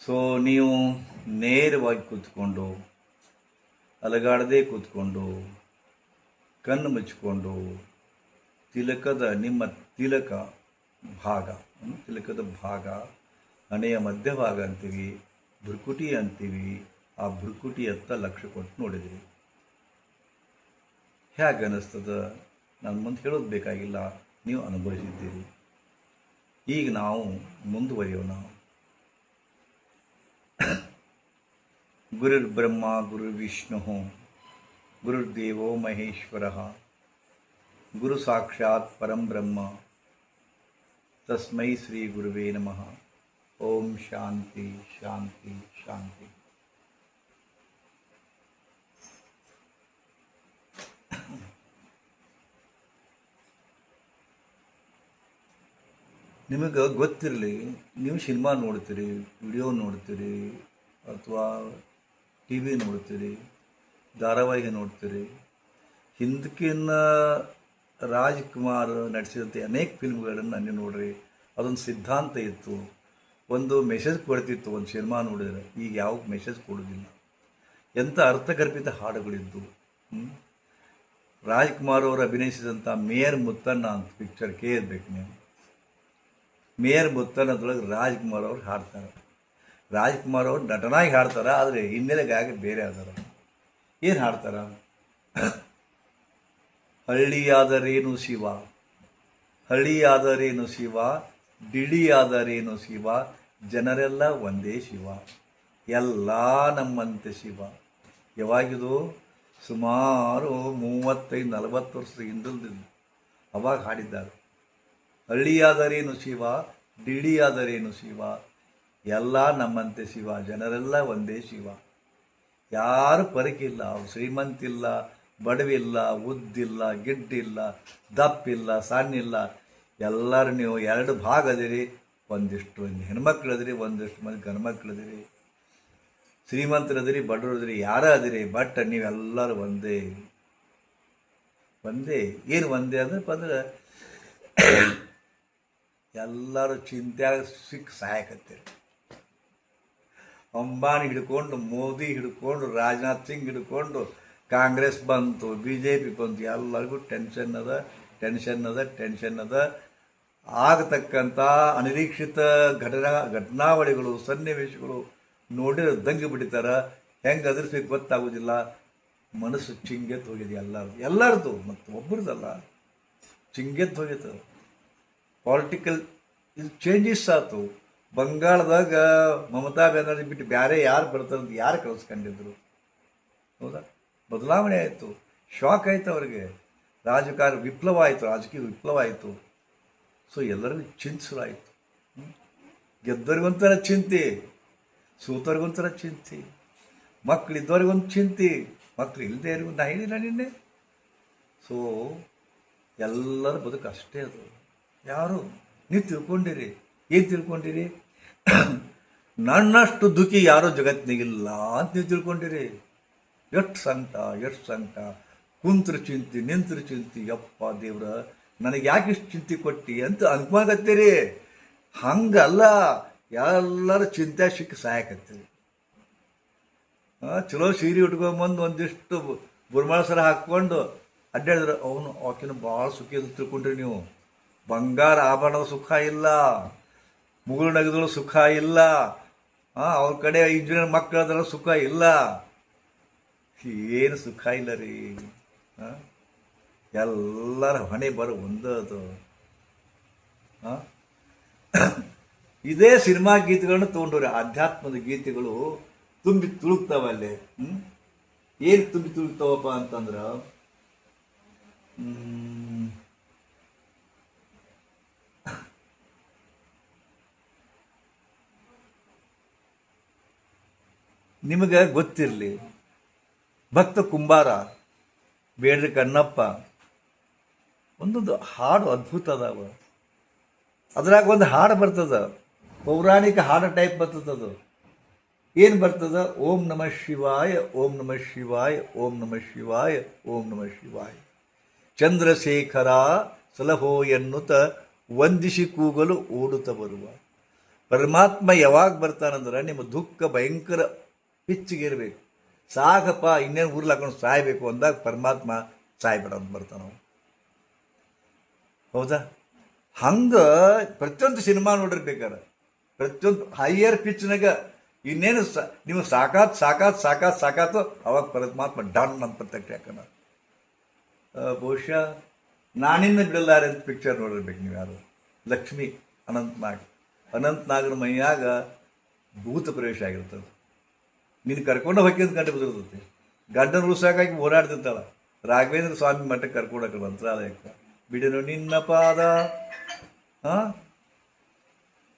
So ನೀವು ನೇರವಾಗಿ ಕೂತ್ಕೊಂಡು ಅಲಗಾಡದೆ ಕೂತ್ಕೊಂಡು ಕಣ್ಣು ಮುಚ್ಚಿಕೊಂಡು ನಿಮ್ಮ ತಿಲಕದ ಭಾಗ ಹಣೆಯ ಮಧ್ಯಭಾಗ ಅಂತೀವಿ, ಭ್ರುಕುಟಿ ಅಂತೀವಿ. ಆ ಭ್ರುಕುಟಿಯತ್ತ ಲಕ್ಷ್ಯ ಕೊಟ್ಟು ನೋಡಿದ್ರಿ. ಹೇಗೆ ಅನ್ನಿಸ್ತದ? ನಾನು ಮುಂದೆ ಹೇಳೋದು ಬೇಕಾಗಿಲ್ಲ, ನೀವು ಅನುಭವಿಸಿದ್ದೀರಿ. ಈಗ ನಾವು ಮುಂದುವರಿಯೋಣ. ಗುರುರ್ ಬ್ರಹ್ಮ ಗುರುರ್ ವಿಷ್ಣು ಗುರುರ್ದೇವೋ ಮಹೇಶ್ವರ ಗುರು ಸಾಕ್ಷಾತ್ ಪರಂ ಬ್ರಹ್ಮ ತಸ್ಮೈ ಶ್ರೀ ಗುರುವೇ ನಮಃ. ಓಂ ಶಾಂತಿ ಶಾಂತಿ ಶಾಂತಿ. ನಿಮಗೆ ಗೊತ್ತಿರಲಿ, ನೀವು ಸಿನಿಮಾ ನೋಡ್ತೀರಿ, ವಿಡಿಯೋ ನೋಡ್ತೀರಿ, ಅಥವಾ ಟಿ ವಿ ನೋಡ್ತೀರಿ, ಧಾರಾವಾಹಿ ನೋಡ್ತೀರಿ. ಹಿಂದಕ್ಕಿನ್ನ ರಾಜ್ಕುಮಾರ್ ನಡೆಸಿದಂತೆ ಅನೇಕ ಫಿಲ್ಮ್ಗಳನ್ನು ನೀವು ನೋಡ್ರಿ. ಅದೊಂದು ಸಿದ್ಧಾಂತ ಇತ್ತು, ಒಂದು ಮೆಸೇಜ್ ಕೊಡ್ತಿತ್ತು. ಒಂದು ಸಿನಿಮಾ ನೋಡಿದರೆ ಈಗ ಯಾವ ಮೆಸೇಜ್ ಕೊಡೋದಿಲ್ಲ. ಎಂಥ ಅರ್ಥಗರ್ಭಿತ ಹಾಡುಗಳಿದ್ದು. ರಾಜ್ಕುಮಾರ್ ಅವರು ಅಭಿನಯಿಸಿದಂಥ ಮೇಯರ್ ಮುತ್ತಣ್ಣ ಅಂತ ಪಿಕ್ಚರ್ ಕೇಳಬೇಕು ನೀವು. ಮೇಯರ್ ಮುತ್ತಣ್ಣದೊಳಗೆ ರಾಜ್ಕುಮಾರ್ ಅವರು ಹಾಡ್ತಾರೆ. ರಾಜ್ಕುಮಾರ್ ಅವರು ನಟನಾಗಿ ಹಾಡ್ತಾರೆ, ಆದರೆ ಹಿನ್ನೆಲೆ ಗಾಯಕ ಬೇರೆ ಆದಾರ. ಏನು ಹಾಡ್ತಾರ? ಹಳ್ಳಿಯಾದರೇನು ಶಿವ, ಹಳ್ಳಿಯಾದರೇನು ಶಿವ, ಡಿಳಿಯಾದರೇನು ಶಿವ, ಜನರೆಲ್ಲ ಒಂದೇ ಶಿವ, ಎಲ್ಲ ನಮ್ಮಂತೆ ಶಿವ. ಯಾವಾಗಿದು? ಸುಮಾರು 35-40 ವರ್ಷದ ಹಿಂದಲ್ದು ಅವಾಗ ಹಾಡಿದ್ದಾರೆ. ಹಳ್ಳಿಯಾದರೇನು ಶಿವ, ಡಿಳಿಯಾದರೇನು ಶಿವ, ಎಲ್ಲ ನಮ್ಮಂತೆ ಶಿವ, ಜನರೆಲ್ಲ ಒಂದೇ ಶಿವ. ಯಾರು ಪರಕಿಲ್ಲ, ಶ್ರೀಮಂತಿಲ್ಲ, ಬಡವಿಲ್ಲ, ಉದ್ದಿಲ್ಲ, ಗಿಡ್ಡಿಲ್ಲ, ದಪ್ಪಿಲ್ಲ, ಸಣ್ಣಿಲ್ಲ. ಎಲ್ಲರೂ ನೀವು 2 ಭಾಗ ಅದಿರಿ. ಒಂದಿಷ್ಟು ಹೆಣ್ಮಕ್ಳು ಅದಿರಿ, ಒಂದಿಷ್ಟು ಮಂದಿ ಗಂಡ್ಮಕ್ಳು ಅದಿರಿ. ಶ್ರೀಮಂತರದಿರಿ, ಬಡವರು ಅದಿರಿ, ಯಾರ ಅದಿರಿ, ಬಟ್ ನೀವೆಲ್ಲರೂ ಒಂದೇ. ಏನು ಒಂದೇ ಅಂದ್ರೆ ಎಲ್ಲರೂ ಚಿಂತ್ಯಾಗ ಸಾಯಕತ್ತೀರಿ. ಅಂಬಾನಿ ಹಿಡ್ಕೊಂಡು, ಮೋದಿ ಹಿಡ್ಕೊಂಡು, ರಾಜನಾಥ್ ಸಿಂಗ್ ಹಿಡ್ಕೊಂಡು, ಕಾಂಗ್ರೆಸ್ ಬಂತು, BJP ಬಂತು, ಎಲ್ಲರಿಗೂ ಟೆನ್ಷನ್ ಅದ. ಆಗತಕ್ಕಂಥ ಅನಿರೀಕ್ಷಿತ ಘಟನಾವಳಿಗಳು, ಸನ್ನಿವೇಶಗಳು ನೋಡಿದ್ರೆ ದಂಗೆ ಬಿಡ್ತಾರ. ಹೆಂಗೆ ಅದ್ರಿಸ್ಬೇಕು ಗೊತ್ತಾಗೋದಿಲ್ಲ. ಮನಸ್ಸು ಚಿಂಗೆತ್ತು ಹೋಗಿದೆ ಎಲ್ಲರದು, ಮತ್ತು ಒಬ್ಬರದಲ್ಲ, ಚಿಂಗೆತ್ತು ಹೋಗಿತ್ತು. ಪಾಲಿಟಿಕಲ್ ಇದು ಚೇಂಜಸ್ ಆಯ್ತು. ಬಂಗಾಳದಾಗ ಮಮತಾ ಬ್ಯಾನರ್ಜಿ ಬಿಟ್ಟು ಬೇರೆ ಯಾರು ಬರ್ತಾರಂತ ಯಾರು ಕಳಿಸ್ಕೊಂಡಿದ್ರು? ಹೌದಾ? ಬದಲಾವಣೆ ಆಯಿತು, ಶಾಕ್ ಆಯಿತು ಅವ್ರಿಗೆ. ರಾಜಕೀಯ ವಿಪ್ಲವ ಆಯಿತು. ಸೊ ಎಲ್ಲರಿಗೂ ಚಿಂತಿಸಲಾಯಿತು. ಗೆದ್ದವ್ರಿಗೊಂಥರ ಚಿಂತೆ, ಸೂತವ್ರಿಗೊಂಥರ ಚಿಂತೆ, ಮಕ್ಕಳಿದ್ದವ್ರಿಗೊಂದು ಚಿಂತೆ, ಮಕ್ಕಳು ಇಲ್ಲದೆ ಇರಿಗೂ ನಾ ಹೇಳಿಲ್ಲ ನಿನ್ನೆ. ಸೊ ಎಲ್ಲರ ಬದುಕು ಅಷ್ಟೇ ಅದು. ಯಾರು ನೀವು ತಿಳ್ಕೊಂಡಿರಿ? ಏನು ತಿಳ್ಕೊಂಡಿರಿ? ನನ್ನಷ್ಟು ದುಃಖಿ ಯಾರೋ ಜಗತ್ತಿನಾಗಿಲ್ಲ ಅಂತ ನೀವು ತಿಳ್ಕೊಂಡಿರಿ. ಎಷ್ಟು ಸಂಕಟ, ಕುಂತ್ರ ಚಿಂತೆ, ನಿಂತ್ರ ಚಿಂತೆ. ಯಪ್ಪ ದೇವ್ರ, ನನಗೆ ಯಾಕೆ ಇಷ್ಟು ಚಿಂತೆ ಕೊಟ್ಟಿ ಅಂತ ಅನ್ಕೊಳಕತ್ತೀರಿ. ಹಂಗಲ್ಲ, ಎಲ್ಲರೂ ಚಿಂತೆ ಸಿಕ್ಕಿ ಸಾಯಕತ್ತೀರಿ. ಚಲೋ ಸೀರೆ ಉಟ್ಕೊಂಬಂದು ಒಂದಿಷ್ಟು ಬುರ್ಮಾಳ ಸರ ಹಾಕ್ಕೊಂಡು ಅಡ್ಡಾಡಿದ್ರೆ ಆಕಿನ ಭಾಳ ಸುಖಿ ಅಂತ ತಿಳ್ಕೊಂಡ್ರಿ ನೀವು. ಬಂಗಾರ ಆಭರಣದ ಸುಖ ಇಲ್ಲ, ಮುಗುಳು ನಗದಳು ಸುಖ ಇಲ್ಲ, ಅವ್ರ ಕಡೆ ಇಂಜಿನಿಯರ್ ಮಕ್ಕಳದರ ಸುಖ ಇಲ್ಲ. ಏನು ಸುಖ ಇಲ್ಲ ರೀ. ಎಲ್ಲರ ಹೊಣೆ ಬರೋ ಒಂದದು. ಇದೇ ಸಿನಿಮಾ ಗೀತೆಗಳನ್ನ ತೊಗೊಂಡ್ರೆ ಆಧ್ಯಾತ್ಮದ ಗೀತೆಗಳು ತುಂಬಿ ತುಳುಕ್ತಾವಲ್ಲೇ. ಏನು ತುಂಬಿ ತುಳುಕ್ತಾವಪ್ಪ ಅಂತಂದ್ರ, ನಿಮಗೆ ಗೊತ್ತಿರಲಿ, ಭಕ್ತ ಕುಂಬಾರ, ಬೇಡ್ರಿ ಕಣ್ಣಪ್ಪ, ಒಂದೊಂದು ಹಾಡು ಅದ್ಭುತ ಅದಾವ. ಅದ್ರಾಗ ಒಂದು ಹಾಡು ಬರ್ತದ, ಪೌರಾಣಿಕ ಹಾಡು ಟೈಪ್ ಬರ್ತದದು. ಏನು ಬರ್ತದ? ಓಂ ನಮಃ ಶಿವಾಯ, ಓಂ ನಮಃ ಶಿವಾಯ, ಓಂ ನಮಃ ಶಿವಾಯ, ಓಂ ನಮಃ ಶಿವಾಯ. ಚಂದ್ರಶೇಖರ ಸಲಹೋ ಎನ್ನುತ್ತ ವಂದಿಸಿ ಕೂಗಲು ಓಡುತ್ತ ಬರುವ ಪರಮಾತ್ಮ ಯಾವಾಗ ಬರ್ತಾನಂದ್ರೆ ನಿಮ್ಮ ದುಃಖ ಭಯಂಕರ ಪಿಚ್ಚಿಗಿರ್ಬೇಕು, ಸಾಕಪ್ಪ ಇನ್ನೇನು ಊರ್ಲಿ ಹಾಕೊಂಡು ಸಾಯ್ಬೇಕು ಅಂದಾಗ ಪರಮಾತ್ಮ ಸಾಯ್ಬೇಡ ಅಂತ ಬರ್ತಾನ. ಹೌದಾ? ಹಂಗೆ ಪ್ರತಿಯೊಂದು ಸಿನಿಮಾ ನೋಡಿರ್ಬೇಕಾರೆ ಪ್ರತಿಯೊಂದು ಹೈಯರ್ ಪಿಚ್ನಾಗ ಇನ್ನೇನು ನೀವು ಸಾಕಾತು ಅವಾಗ ಪರಮಾತ್ಮ ಡನ್ ಅಂತ ಪ್ರತ್ಯಕ್ಷ ಯಾಕನ. ಬಹುಶಃ ನಾನಿನ್ನ ಬಿಡಲಾರೆ ಅಂತ ಪಿಕ್ಚರ್ ನೋಡಿರ್ಬೇಕು ನೀವು ಯಾರು. ಲಕ್ಷ್ಮಿ ಅನಂತನಾಗರ ಮೈಯಾಗ ಭೂತ ಪ್ರವೇಶ ಆಗಿರ್ತದೆ. ನೀನು ಕರ್ಕೊಂಡು ಹೋಗಿ ಅಂತ ಗಂಟೆ ಬಿದಿರ್ತೈತಿ. ಗಂಡನ ಉಳ್ಸಾಕಾಗಿ ಓಡಾಡ್ತಿರ್ತಾಳ. ರಾಘವೇಂದ್ರ ಸ್ವಾಮಿ ಮಠಕ್ಕೆ ಕರ್ಕೊಂಡೋಗ್ರ ಮಂತ್ರಾಲಯಕ್ಕೆ. ಬಿಡನು ನಿನ್ನ ಪಾದ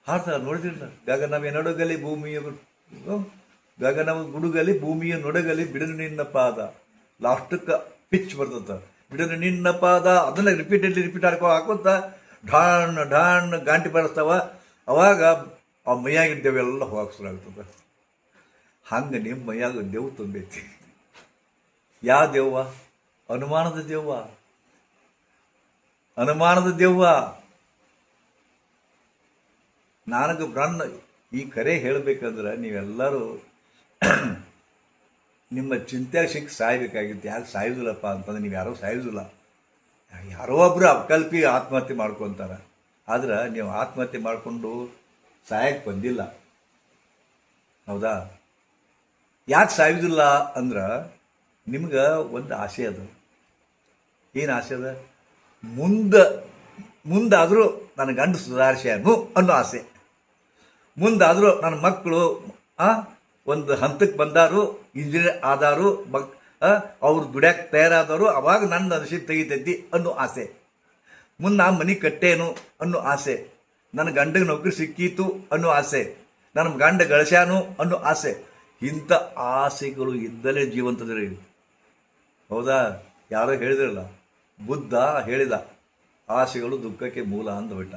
ಹಾಡ್ತಾರ ನೋಡಿದಿಲ್ಲ. ಗಗನವೇ ನಡುಗಲಿ ಭೂಮಿಯ ಗಗನವ ಗುಡುಗಲಿ ಭೂಮಿಯ ನೊಡಗಲಿ ಬಿಡನು ನಿನ್ನ ಪಾದ. ಲಾಸ್ಟಕ್ಕೆ ಪಿಚ್ ಬರ್ತದ. ಬಿಡನು ನಿನ್ನ ಪಾದ ಅದನ್ನ ರಿಪೀಟ್ ಹಾಕೋತ ಢಾಣ್ ಗಾಂಟಿ ಬರೆಸ್ತಾವ. ಅವಾಗ ಆ ಮೈಯಾಗಿದ್ದೇವೆಲ್ಲ ಹೋಗಿಸ್ಲಾಗ್ತದೆ. ಹಂಗೆ ನಿಮ್ಮ ಮೈಯಾಗ ದೇವ್ ತುಂಬೈತಿ. ಯಾವ ದೇವ್ವ? ಅನುಮಾನದ ದೇವ್ವ. ನನಗೆ ಬ್ರಹ್ಮ ಈ ಕರೆ ಹೇಳಬೇಕಂದ್ರೆ ನೀವೆಲ್ಲರೂ ನಿಮ್ಮ ಚಿಂತೆಯಾಗ ಸಿಕ್ಕಿ ಸಾಯ್ಬೇಕಾಗಿತ್ತು. ಯಾಕೆ ಸಾಯೋದಿಲ್ಲಪ್ಪ ಅಂತಂದ್ರೆ ನೀವು ಯಾರೋ ಸಾಯೋದಿಲ್ಲ. ಯಾರೋ ಒಬ್ಬರು ಅಪಕಲ್ಪಿ ಆತ್ಮಹತ್ಯೆ ಮಾಡ್ಕೊತಾರೆ. ಆದ್ರೆ ನೀವು ಆತ್ಮಹತ್ಯೆ ಮಾಡಿಕೊಂಡು ಸಾಯಕ್ಕೆ ಬಂದಿಲ್ಲ. ಹೌದಾ? ಯಾಕೆ ಸಾಯೋದಿಲ್ಲ ಅಂದ್ರೆ ನಿಮ್ಗೆ ಒಂದು ಆಸೆ ಅದ. ಏನು ಆಸೆ ಅದ? ಮುಂದಾದರೂ ನನ್ನ ಗಂಡು ಸುಧಾರಿಸ್ಯಾನು ಅನ್ನೋ ಆಸೆ. ಮುಂದಾದರೂ ನನ್ನ ಮಕ್ಕಳು ಒಂದು ಹಂತಕ್ಕೆ ಬಂದಾರು, ಇಂಜಿನಿಯರ್ ಆದಾರು, ಅವ್ರು ದುಡ್ಯಾಕೆ ತಯಾರಾದವರು, ಅವಾಗ ನನ್ನ ನಶೀಬ್ ತೆಗಿತೈತಿ ಅನ್ನೋ ಆಸೆ. ಮುಂದೆ ನಾ ಮನೆ ಕಟ್ಟೇನು ಅನ್ನೋ ಆಸೆ. ನನ್ನ ಗಂಡಗೆ ನೌಕರಿ ಸಿಕ್ಕೀತು ಅನ್ನೋ ಆಸೆ. ನನ್ನ ಗಂಡ ಗಳಿಸ್ಯಾನು ಅನ್ನೋ ಆಸೆ. ಇಂಥ ಆಸೆಗಳು ಇದ್ದಲೇ ಜೀವಂತದ್ರಿ. ಹೌದಾ? ಯಾರೋ ಹೇಳಿದ್ರಲ್ಲ, ಬುದ್ಧ ಹೇಳಿದ ಆಸೆಗಳು ದುಃಖಕ್ಕೆ ಮೂಲ ಅಂದ್ಬಿಟ್ಟ.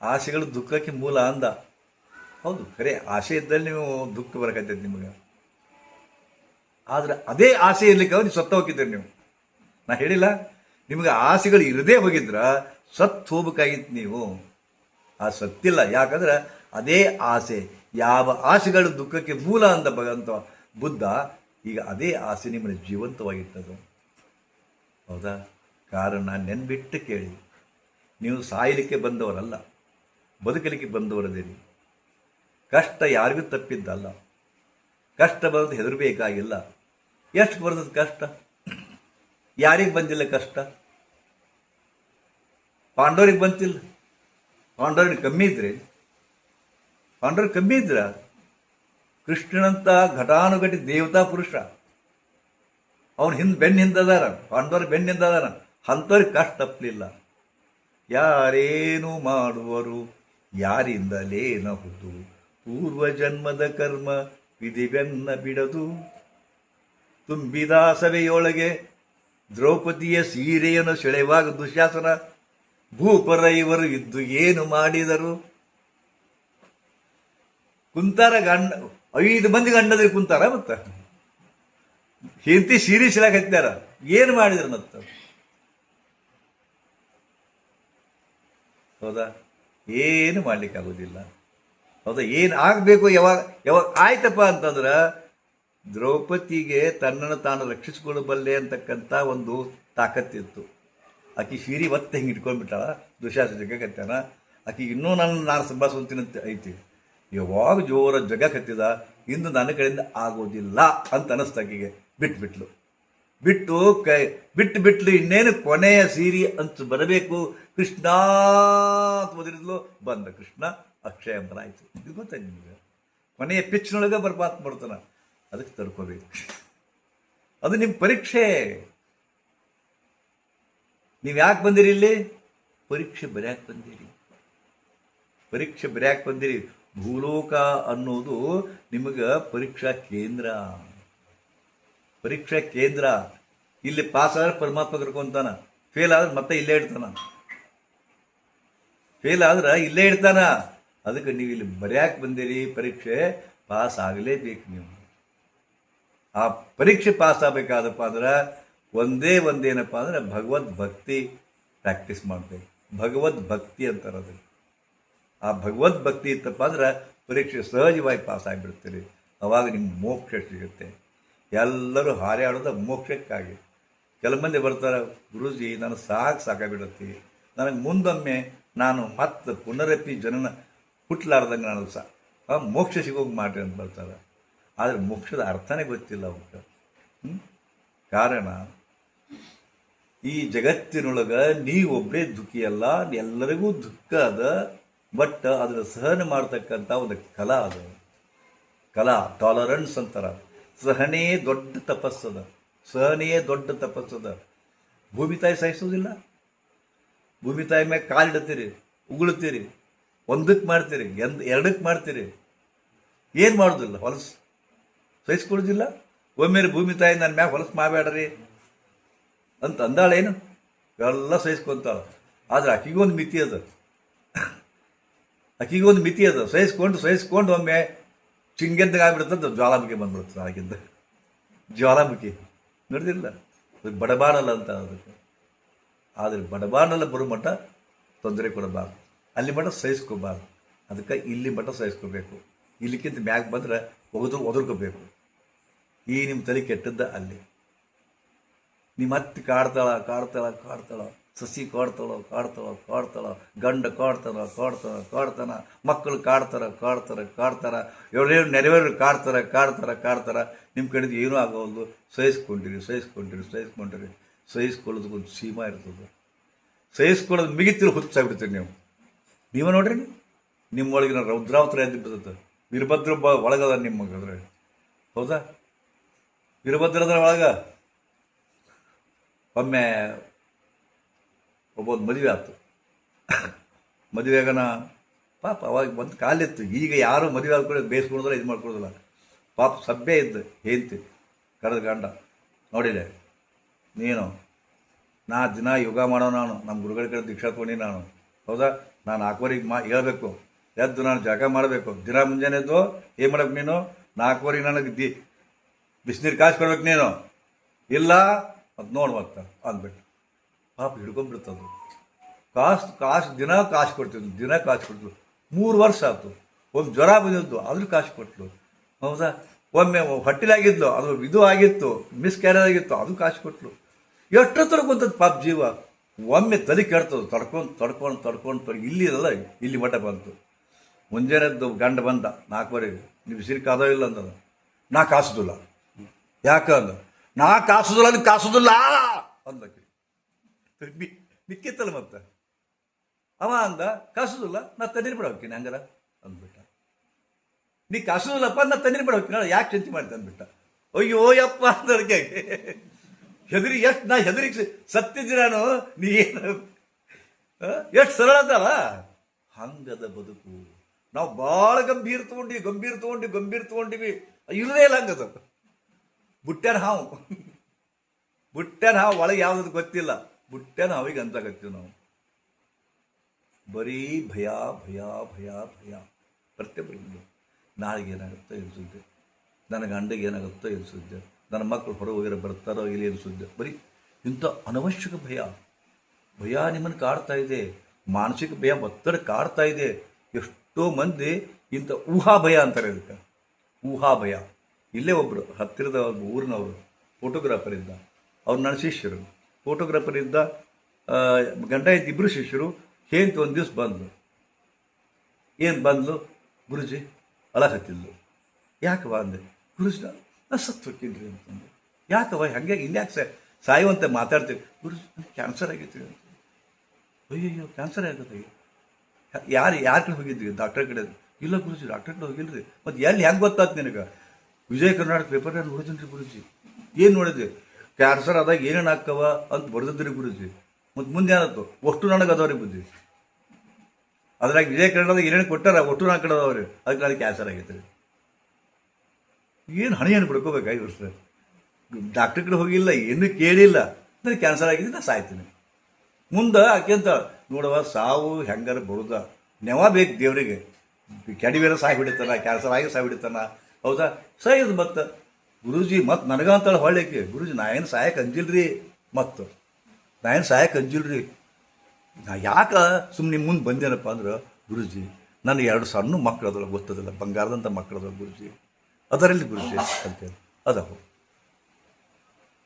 ಆಸೆಗಳು ದುಃಖಕ್ಕೆ ಮೂಲ ಅಂದ. ಹೌದು, ಖರೆ. ಆಸೆ ಇದ್ದಲ್ಲಿ ನೀವು ದುಃಖ ಬರಕತ್ತೈತಿ ನಿಮಗೆ. ಆದ್ರೆ ಅದೇ ಆಸೆ ಇರ್ಲಿಕ್ಕೆ ನೀವು ಸತ್ತ ಹೋಗಿದ್ರಿ ನೀವು. ನಾ ಹೇಳಿಲ್ಲ, ನಿಮಗೆ ಆಸೆಗಳು ಇರದೇ ಹೋಗಿದ್ರ ಸತ್ತು ಹೋಗ್ಬೇಕಾಗಿತ್ತು ನೀವು. ಆ ಸತ್ತಿಲ್ಲ. ಯಾಕಂದ್ರೆ ಅದೇ ಆಸೆ, ಯಾವ ಆಸೆಗಳು ದುಃಖಕ್ಕೆ ಮೂಲ ಅಂತ ಭಗವಂತ ಬುದ್ಧ, ಈಗ ಅದೇ ಆಸೆ ನಿಮ್ಮಲ್ಲಿ ಜೀವಂತವಾಗಿರ್ತದೆ. ಹೌದಾ? ಕಾರಣ ನೆನ್ಬಿಟ್ಟು ಕೇಳಿ, ನೀವು ಸಾಯಲಿಕ್ಕೆ ಬಂದವರಲ್ಲ, ಬದುಕಲಿಕ್ಕೆ ಬಂದವರದೇರಿ. ಕಷ್ಟ ಯಾರಿಗೂ ತಪ್ಪಿದ್ದಲ್ಲ. ಕಷ್ಟ ಬರೋದು ಹೆದರಬೇಕಾಗಿಲ್ಲ. ಎಷ್ಟು ಬರ್ತದ ಕಷ್ಟ? ಯಾರಿಗೆ ಬಂದಿಲ್ಲ ಕಷ್ಟ? ಪಾಂಡವರಿಗೆ ಬಂತಿಲ್ಲ. ಪಾಂಡವ್ರಿಗೆ ಕಮ್ಮಿ ಇದ್ರ ಕೃಷ್ಣನಂತ ಘಟಾನುಘಟಿ ದೇವತಾ ಪುರುಷ ಅವನು ಬೆನ್ನ ಹಿಂದದಾರ. ಪಾಂಡವ್ರಿಗೆ ಬೆನ್ನ ಹಿಂದದಾರ. ಅಂಥವ್ರಿಗೆ ಕಷ್ಟ ತಪ್ಪಲಿಲ್ಲ. ಯಾರೇನು ಮಾಡುವರು ಯಾರಿಂದಲೇನಹುದು, ಪೂರ್ವ ಜನ್ಮದ ಕರ್ಮ ವಿಧಿವೆನ್ನ ಬಿಡದು. ತುಂಬಿದ ಸಭೆಯೊಳಗೆ ದ್ರೌಪದಿಯ ಸೀರೆಯನ್ನು ಸೆಳೆಯುವಾಗ ದುಶ್ಯಾಸನ ಭೂಪರ ಇವರು ಇದ್ದು ಏನು ಮಾಡಿದರು? ಕುಂತಾರ ಗಂಡ 5 ಮಂದಿ ಗಂಡದ್ರಿಗೆ ಕುಂತಾರ. ಮತ್ತ ಹೆಂಡತಿ ಸೀರೆ ಸಿಲಾಕತ್ತಾರ. ಏನು ಮಾಡಿದ್ರು ಮತ್ತ? ಹೌದಾ? ಏನು ಮಾಡ್ಲಿಕ್ಕಾಗೋದಿಲ್ಲ. ಹೌದಾ? ಏನು ಆಗಬೇಕು ಯಾವಾಗ ಆಯ್ತಪ್ಪ ಅಂತಂದ್ರೆ ದ್ರೌಪದಿಗೆ ತನ್ನನ್ನು ತಾನು ರಕ್ಷಿಸಿಕೊಳ್ಳಬಲ್ಲೆ ಅಂತಕ್ಕಂಥ ಒಂದು ತಾಕತ್ತಿತ್ತು. ಆಕೆ ಸೀರೆ ಒತ್ತೆ ಹಿಂಗೆ ಇಟ್ಕೊಂಡ್ಬಿಟ್ಟಾಳ. ದುಶ್ಯಾಸನ ಜಗಕತ್ತಾನ. ಆಕೆಗೆ ಇನ್ನೂ ನಾನು ಸಂಭಾಷಿಸ್ತೀನಿ ಅಂತ ಐತಿ. ಯಾವಾಗ ಜೋರ ಜಗಕತ್ತಿದ, ಇಂದು ನನ್ನ ಕಡೆಯಿಂದ ಆಗೋದಿಲ್ಲ ಅಂತ ಅನ್ನಿಸ್ತಾಕಿಗೆ ಬಿಟ್ಬಿಟ್ಲು. ಬಿಟ್ಟು ಇನ್ನೇನು ಕೊನೆಯ ಸೀರೆ ಅಂತ ಬರಬೇಕು. ಕೃಷ್ಣ ಅಂತ ಓದಿರಿದ್ಲು. ಬಂದ ಕೃಷ್ಣ ಅಕ್ಷಯ ಅಂತ ಆಯ್ತು. ಇದು ಗೊತ್ತಾಯ್ತು ನಿಮಗೆ. ಕೊನೆಯ ಪಿಚ್ನೊಳಗೆ ಬರ್ಬಾತ್ ಮಾಡ್ತಾನ. ಅದಕ್ಕೆ ತಡ್ಕೋಬೇಕು. ಅದು ನಿಮ್ಮ ಪರೀಕ್ಷೆ. ನೀವು ಯಾಕೆ ಬಂದಿರಿ ಇಲ್ಲಿ? ಪರೀಕ್ಷೆ ಬರೆಯಕ್ಕೆ ಬಂದಿರಿ. ಭೂಲೋಕ ಅನ್ನೋದು ನಿಮಗೆ ಪರೀಕ್ಷಾ ಕೇಂದ್ರ. ಇಲ್ಲಿ ಪಾಸ್ ಆದ್ರೆ ಪರಮಾತ್ಮ ಕರ್ಕೊಂತಾನ. ಫೇಲ್ ಆದ್ರೆ ಮತ್ತೆ ಇಲ್ಲೇ ಇಡ್ತಾನ. ಅದಕ್ಕೆ ನೀವು ಇಲ್ಲಿ ಬರೆಯಕ್ಕೆ ಬಂದಿರಿ. ಪರೀಕ್ಷೆ ಪಾಸ್ ಆಗಲೇಬೇಕು. ನೀವು ಆ ಪರೀಕ್ಷೆ ಪಾಸ್ ಆಗಬೇಕಾದಪ್ಪ ಅಂದ್ರೆ ಒಂದೇನಪ್ಪ ಅಂದ್ರೆ ಭಗವದ್ ಭಕ್ತಿ ಪ್ರಾಕ್ಟೀಸ್ ಮಾಡಬೇಕು. ಭಗವದ್ ಭಕ್ತಿ ಅಂತಾರೆ ಅದಕ್ಕೆ. ಆ ಭಗವದ್ ಭಕ್ತಿ ಇತ್ತಪ್ಪ ಅಂದ್ರೆ ಪರೀಕ್ಷೆ ಸಹಜವಾಗಿ ಪಾಸ್ ಆಗಿಬಿಡ್ತೀರಿ. ಅವಾಗ ನಿಮ್ಗೆ ಮೋಕ್ಷ ಸಿಗುತ್ತೆ. ಎಲ್ಲರೂ ಹಾರಾಡೋದು ಮೋಕ್ಷಕ್ಕಾಗಿ. ಕೆಲವು ಮಂದಿ ಬರ್ತಾರೆ, ಗುರೂಜಿ ನನಗೆ ಸಾಕಾಗ್ಬಿಡತ್ತಿ, ನನಗೆ ಮುಂದೊಮ್ಮೆ ನಾನು ಮತ್ತೆ ಪುನರಪಿ ಜನನ ಹುಟ್ಟಲಾರ್ದಂಗೆ ನಾನು ಮೋಕ್ಷ ಸಿಗೋಗಿ ಮಾಡ್ರಿ ಅಂತ ಬರ್ತಾರೆ. ಆದರೆ ಮೋಕ್ಷದ ಅರ್ಥನೇ ಗೊತ್ತಿಲ್ಲ ಅವಕ್ಕೆ. ಕಾರಣ ಈ ಜಗತ್ತಿನೊಳಗೆ ನೀವೊಬ್ಬರೇ ದುಃಖಿ ಅಲ್ಲ, ಎಲ್ಲರಿಗೂ ದುಃಖ ಅದ. ಬಟ್ ಅದನ್ನು ಸಹನೆ ಮಾಡ್ತಕ್ಕಂಥ ಒಂದು ಕಲಾ ಅದು. ಕಲಾ ಟಾಲರೆನ್ಸ್ ಅಂತಾರ. ಸಹನೆ ದೊಡ್ಡ ತಪಸ್ಸದ, ಸಹನೆಯೇ ದೊಡ್ಡ ತಪಸ್ಸದ. ಭೂಮಿ ತಾಯಿ ಸಹಿಸೋದಿಲ್ಲ. ಭೂಮಿ ತಾಯಿ ಮ್ಯಾಗ ಕಾಲಿಡ್ತೀರಿ, ಉಗುಳ್ತೀರಿ, ಒಂದಕ್ಕೆ ಮಾಡ್ತೀರಿ, ಎರಡಕ್ಕೆ ಮಾಡ್ತೀರಿ, ಏನು ಮಾಡೋದಿಲ್ಲ, ಹೊಲಸು ಸಹಿಸ್ಕೊಳ್ಳೋದಿಲ್ಲ. ಒಮ್ಮೆಲೆ ಭೂಮಿ ತಾಯಿ ನನ್ನ ಮ್ಯಾಗ ಹೊಲಸು ಮಾಡಬೇಡ್ರಿ ಅಂತ ಅಂದಾಳೇನು, ಎಲ್ಲ ಸಹಿಸ್ಕೊಂತಾಳ. ಆದರೆ ಆಕಿಗೊಂದು ಮಿತಿ ಅದ, ಆಕಿಗೊಂದು ಮಿತಿ ಅದ. ಸಹಿಸ್ಕೊಂಡು ಒಮ್ಮೆ ಚಿಂಗೆದ್ದಾಗ ಆಗ್ಬಿಡುತ್ತಂತ ಜ್ವಾಲಾಮುಖಿ ಬಂದ್ಬಿಡುತ್ತೆ. ಆಗಿದ್ದ ಜ್ವಾಲಾಮುಖಿ ನೋಡಿದಿಲ್ಲ, ಬಡಬಾಡಲ್ಲ ಅಂತ ಅದಕ್ಕೆ. ಆದರೆ ಬಡಬಾಡಲ್ಲ ಬರೋ ಮಟ್ಟ ತೊಂದರೆ ಕೊಡಬಾರ್ದು, ಅಲ್ಲಿ ಮಟ್ಟ ಸಹಿಸ್ಕೋಬಾರ್ದು. ಅದಕ್ಕೆ ಇಲ್ಲಿ ಮಟ್ಟ ಸಹಿಸ್ಕೋಬೇಕು. ಇಲ್ಲಿಕ್ಕಿಂತ ಮ್ಯಾಗ ಬಂದ್ರೆ ಒದರ್ಕೋಬೇಕು. ಈ ನಿಮ್ಮ ತಲೆ ಕೆಟ್ಟದ್ದ ಅಲ್ಲಿ. ನಿಮ್ಮ ಅತ್ತಿ ಕಾಡ್ತಾಳ, ಸಸಿ ಕಾಡ್ತಾಳ, ಗಂಡ ಕಾಡ್ತಾನ, ಮಕ್ಕಳು ಕಾಡ್ತಾರ, ಎವರೇನು ನೆರವೇರು ಕಾಡ್ತಾರ. ನಿಮ್ಮ ಕಡೆದು ಏನೂ ಆಗೋದು. ಸಹಿಸ್ಕೊಂಡಿರಿ. ಸಹಿಸ್ಕೊಳ್ಳೋದಕ್ಕೊಂದು ಸೀಮಾ ಇರ್ತದೆ. ಸಹಿಸ್ಕೊಳ್ಳೋದು ಮಿಗಿತಿರು ಹುಚ್ಚಾಗ್ಬಿಡ್ತೀರಿ ನೀವು ನೋಡ್ರಿ. ನಿಮ್ಮೊಳಗಿನ ರೌದ್ರಾವತರ ಎದ್ದು ಬಿಡ್ತದೆ. ವೀರಭದ್ರ ಒಳಗದ ನಿಮ್ಮದ್ರೆ, ಹೌದಾ? ವೀರಭದ್ರದ ಒಳಗ ಒಮ್ಮೆ ಒಬ್ಬೊಂದು ಮದುವೆ ಆಯ್ತು. ಮದುವೆಗನ ಪಾಪ ಅವಾಗ ಒಂದು ಕಾಲಿತ್ತು. ಈಗ ಯಾರು ಮದುವೆ ಆದ್ಕೊಳ್ಳಿ ಬೇಯಿಸ್ಕೊಳೋದಿಲ್ಲ, ಇದು ಮಾಡ್ಕೊಳ್ಳೋದಿಲ್ಲ. ಪಾಪ ಸಭ್ಯ ಇದ್ದು ಹೇಳ್ತಿ ಕರೆದ ಗಂಡ, ನೋಡಿದೆ ನೀನು ನಾ ದಿನ ಯೋಗ ಮಾಡೋ, ನಾನು ನಮ್ಮ ಗುರುಗಳ ಕಡೆ ದೀಕ್ಷಾ ತೊಗೊಂಡು ನಾನು, ಹೌದಾ? ನಾನು 4 ಹೇಳ್ಬೇಕು, ಎದ್ದು ನಾನು ಜಳಕ ಮಾಡಬೇಕು. ದಿನ ಮುಂಜಾನೆ ಎದ್ದು ಏನು ಮಾಡ್ಬೇಕು ನೀನು? 4 ನನಗೆ ಬಿಸಿನೀರು ಕಾಸು ಕೊಡ್ಬೇಕು ನೀನು, ಇಲ್ಲ ಅದು ನೋಡ್ಬೇಕು ಅಂದ್ಬಿಟ್ಟು ಪಾಪ ಹಿಡ್ಕೊಂಡ್ಬಿಡ್ತದು. ದಿನ ಕಾಸು ಕೊಡ್ತಿದ್ಲು. 3 ವರ್ಷ ಆಯ್ತು. ಒಂದು ಜ್ವರ ಬಂದಿದ್ದು, ಅದ್ರ ಕಾಸು ಕೊಟ್ಲು, ಹೌದಾ? ಒಮ್ಮೆ ಹೊಟ್ಟಿಲಾಗಿದ್ಲು, ಅದು ಇದು ಆಗಿತ್ತು, ಮಿಸ್ಕ್ಯಾರೇಜ್ ಆಗಿತ್ತು, ಅದು ಕಾಸು ಕೊಟ್ಲು. ಎಷ್ಟೊತ್ತರ ಕುಂತದ್ದು ಪಾಪ ಜೀವ. ಒಮ್ಮೆ ತಲೆ ಕೆಡ್ತದೆ, ತಡ್ಕೊಂಡು ಇಲ್ಲಿರಲ್ಲ, ಇಲ್ಲಿ ಮಠ ಬಂತು. ಮುಂಜಾನೆದ್ದು ಗಂಡ ಬಂದ 4 ನೀವು ಬಿಸಿಲು ಕಾದೋ ಇಲ್ಲ ಅಂದ. ನಾ ಕಾಸುದಿಲ್ಲ. ಯಾಕ ಅಂದ? ನಾ ಕಾಸುದಿಲ್ಲ ಅಂದಕ್ಕೆ ನಿಕ್ಕಿತ್ತಲ್ಲ. ಮತ್ತೆ ಅವ ಅಂದ, ಕಾಸುದಿಲ್ಲ, ನಾ ತಣ್ಣೀರು ಬಿಡ ಹೋಗ್ತೀನಿ ಹಂಗಾರ ಅಂದ್ಬಿಟ್ಟ. ನೀ ಕಾಸುದಿಲ್ಲಪ್ಪ, ನಾ ತಣ್ಣೀರು ಬಿಡ ಹೋಗ್ತೀನಿ, ಯಾಕೆ ಚಿಂತೆ ಮಾಡ್ತೆ ಅಂದ್ಬಿಟ್ಟ. ಅಯ್ಯೋ ಯಪ್ಪ ಅಂದಕ್ಕೆ ಹೆದರಿ ನಾ ಹೆದರಿಗೆ ಸತ್ತಿದ್ದಿ ನಾನು. ನೀ ಏನು ಎಷ್ಟು ಸರಳ ಅದಲ್ಲ. ಹಂಗದ ಬದುಕು. ನಾವು ಭಾಳ ಗಂಭೀರ ತಗೊಂಡಿವಿ. ಇರದೇ ಇಲ್ಲ ಹಂಗದ. ಬುಟ್ಟ್ಯಾನ ಹಾವು ಒಳಗೆ ಯಾವ್ದು ಗೊತ್ತಿಲ್ಲ. ಬುಟ್ಟ್ಯಾನ ಹಾವಿಗೆ ಅಂತಾಗತ್ತೀವಿ ನಾವು. ಬರೀ ಭಯ. ಪ್ರತಿಯೊಬ್ಬರು ನಾಳೆಗೆ ಏನಾಗುತ್ತೋ ಎನಿಸುತ್ತೆ, ನನ್ನ ಗಂಡಗೆ ಏನಾಗುತ್ತೋ ಎನಿಸುತ್ತೆ, ನನ್ನ ಮಕ್ಕಳು ಹೊರ ಹೋಗಿರೋ ಬರ್ತಾರೋ ಇಲ್ಲಿ ಎನಿಸುತ್ತೆ. ಬರೀ ಇಂಥ ಅನವಶ್ಯಕ ಭಯ ನಿಮ್ಮನ್ನು ಕಾಡ್ತಾ ಇದೆ. ಮಾನಸಿಕ ಭಯ, ಒತ್ತಡ ಕಾಡ್ತಾ ಇದೆ. ಎಷ್ಟೋ ಮಂದಿ ಇಂಥ ಊಹಾ ಭಯ ಅಂತಾರೆ ಇದಕ್ಕೆ. ಊಹಾ ಭಯ. ಇಲ್ಲೇ ಒಬ್ಬರು ಹತ್ತಿರದ ಊರಿನವರು ಫೋಟೋಗ್ರಾಫರ್ ಇದ್ದ. ಅವ್ರು ನನ್ನ ಶಿಷ್ಯರು. ಫೋಟೋಗ್ರಾಫರ್ ಇದ್ದ, ಗಂಡ ಇಬ್ಬರು ಶಿಷ್ಯರು. ಹೇಂತ ಒಂದು ದಿವ್ಸ ಬಂದು ಏನು ಬಂದ್ಲು, ಗುರುಜಿ ಅಳಕತ್ತಿದ್ಲು. ಯಾಕವ ಅಂದೆ. ಗುರುಜಿ ನಾ ಸತ್ತು ಹೋಗ್ತೀನಿ ಅಂತಂದು. ಯಾಕವ ಹಂಗೆ ಇನ್ಯಾಕೆ ಸಾಯುವಂತ ಮಾತಾಡ್ತೀವಿ. ಗುರುಜಿ ಕ್ಯಾನ್ಸರ್ ಆಗೈತಿ ಅಂತ. ಅಯ್ಯಯ್ಯೋ ಕ್ಯಾನ್ಸರ್ ಆಗತ್ತೆ. ಯಾರ ಕಡೆ ಹೋಗಿದ್ವಿ? ಡಾಕ್ಟರ್ ಕಡೆ. ಇಲ್ಲ ಗುರುಜಿ ಡಾಕ್ಟರ್ ಕಡೆ ಹೋಗಿಲ್ರಿ. ಮತ್ತು ಎಲ್ಲಿ ಹೆಂಗೆ ಗೊತ್ತಾಯ್ತು ನಿನಗೆ? ವಿಜಯ ಕರ್ನಾಟಕ ಪೇಪರ್ ನೋಡಿದ್ದೀನಿ ರೀ ಗುರುಜಿ. ಏನು ನೋಡಿದ್ವಿ? ಕ್ಯಾನ್ಸರ್ ಆದಾಗ ಏನೇನು ಹಾಕವ ಅಂತ ಬರೆದಿದ್ರಿ ಗುರುಜಿ. ಮತ್ತು ಮುಂದೆ ಏನಾಯ್ತು? ಒಟ್ಟು ನನಗೆ ಅದಾವ್ರಿ ಬುದ್ಧಿ. ಅದ್ರಾಗ ವಿಜಯ ಕನ್ನಡದಾಗ ಏನೇನು ಕೊಟ್ಟಾರ ಒಟ್ಟು ನನ್ನ ಕಡೆ ಅದಾವ್ರಿ. ಅದಕ್ಕೆ ನನಗೆ ಕ್ಯಾನ್ಸರ್ ಆಗೈತೆ ರೀ. ಏನು ಹಣೆಯನ್ನು ಬಿಡ್ಕೋಬೇಕಾಗಿ ವರ್ಷ ಡಾಕ್ಟರ್ ಕಡೆ ಹೋಗಿಲ್ಲ, ಏನೂ ಕೇಳಿಲ್ಲ. ನನಗೆ ಕ್ಯಾನ್ಸರ್ ಆಗಿದೆ, ನಾನು ಸಾಯ್ತೀನಿ. ಮುಂದೆ ಆಕೆಂತ ನೋಡುವ ಸಾವು ಹೆಂಗಾರ ಬರುದ, ನೆವ ಬೇಕು ದೇವರಿಗೆ. ಕೆಡಿವೇರ ಸಾಯಿ ಬಿಡ್ತಾನ, ಕ್ಯಾನ್ಸರ್ ಆಗಿ ಸಾಯಿ ಬಿಡ್ತಾನ, ಹೌದಾ? ಸಾಯೋದು. ಮತ್ತು ಗುರೂಜಿ ಮತ್ತು ನನಗಂತಾಳೆ ಹೊಳ್ಳಿಕೆ, ಗುರೂಜಿ ನಾ ಏನು ಸಾಯಕ್ಕೆ ಅಂಜಿಲ್ರಿ, ಮತ್ತು ನಾ ಏನು ಸಾಯಕ್ಕೆ ಅಂಜಿಲ್ರಿ, ನಾ ಯಾಕೆ ಸುಮ್ಮನೆ ಮುಂದೆ ಬಂದೇನಪ್ಪ ಅಂದ್ರೆ, ಗುರೂಜಿ ನಾನು 2 ಸಣ್ಣ ಮಕ್ಕಳು ಅದೊಳಗೆ ಗೊತ್ತದಿಲ್ಲ, ಬಂಗಾರದಂಥ ಮಕ್ಕಳು ಅದ ಗುರುಜಿ, ಅದರಲ್ಲಿ ಗುರುಜಿ ಅಂತೇಳಿ ಅದಾವು.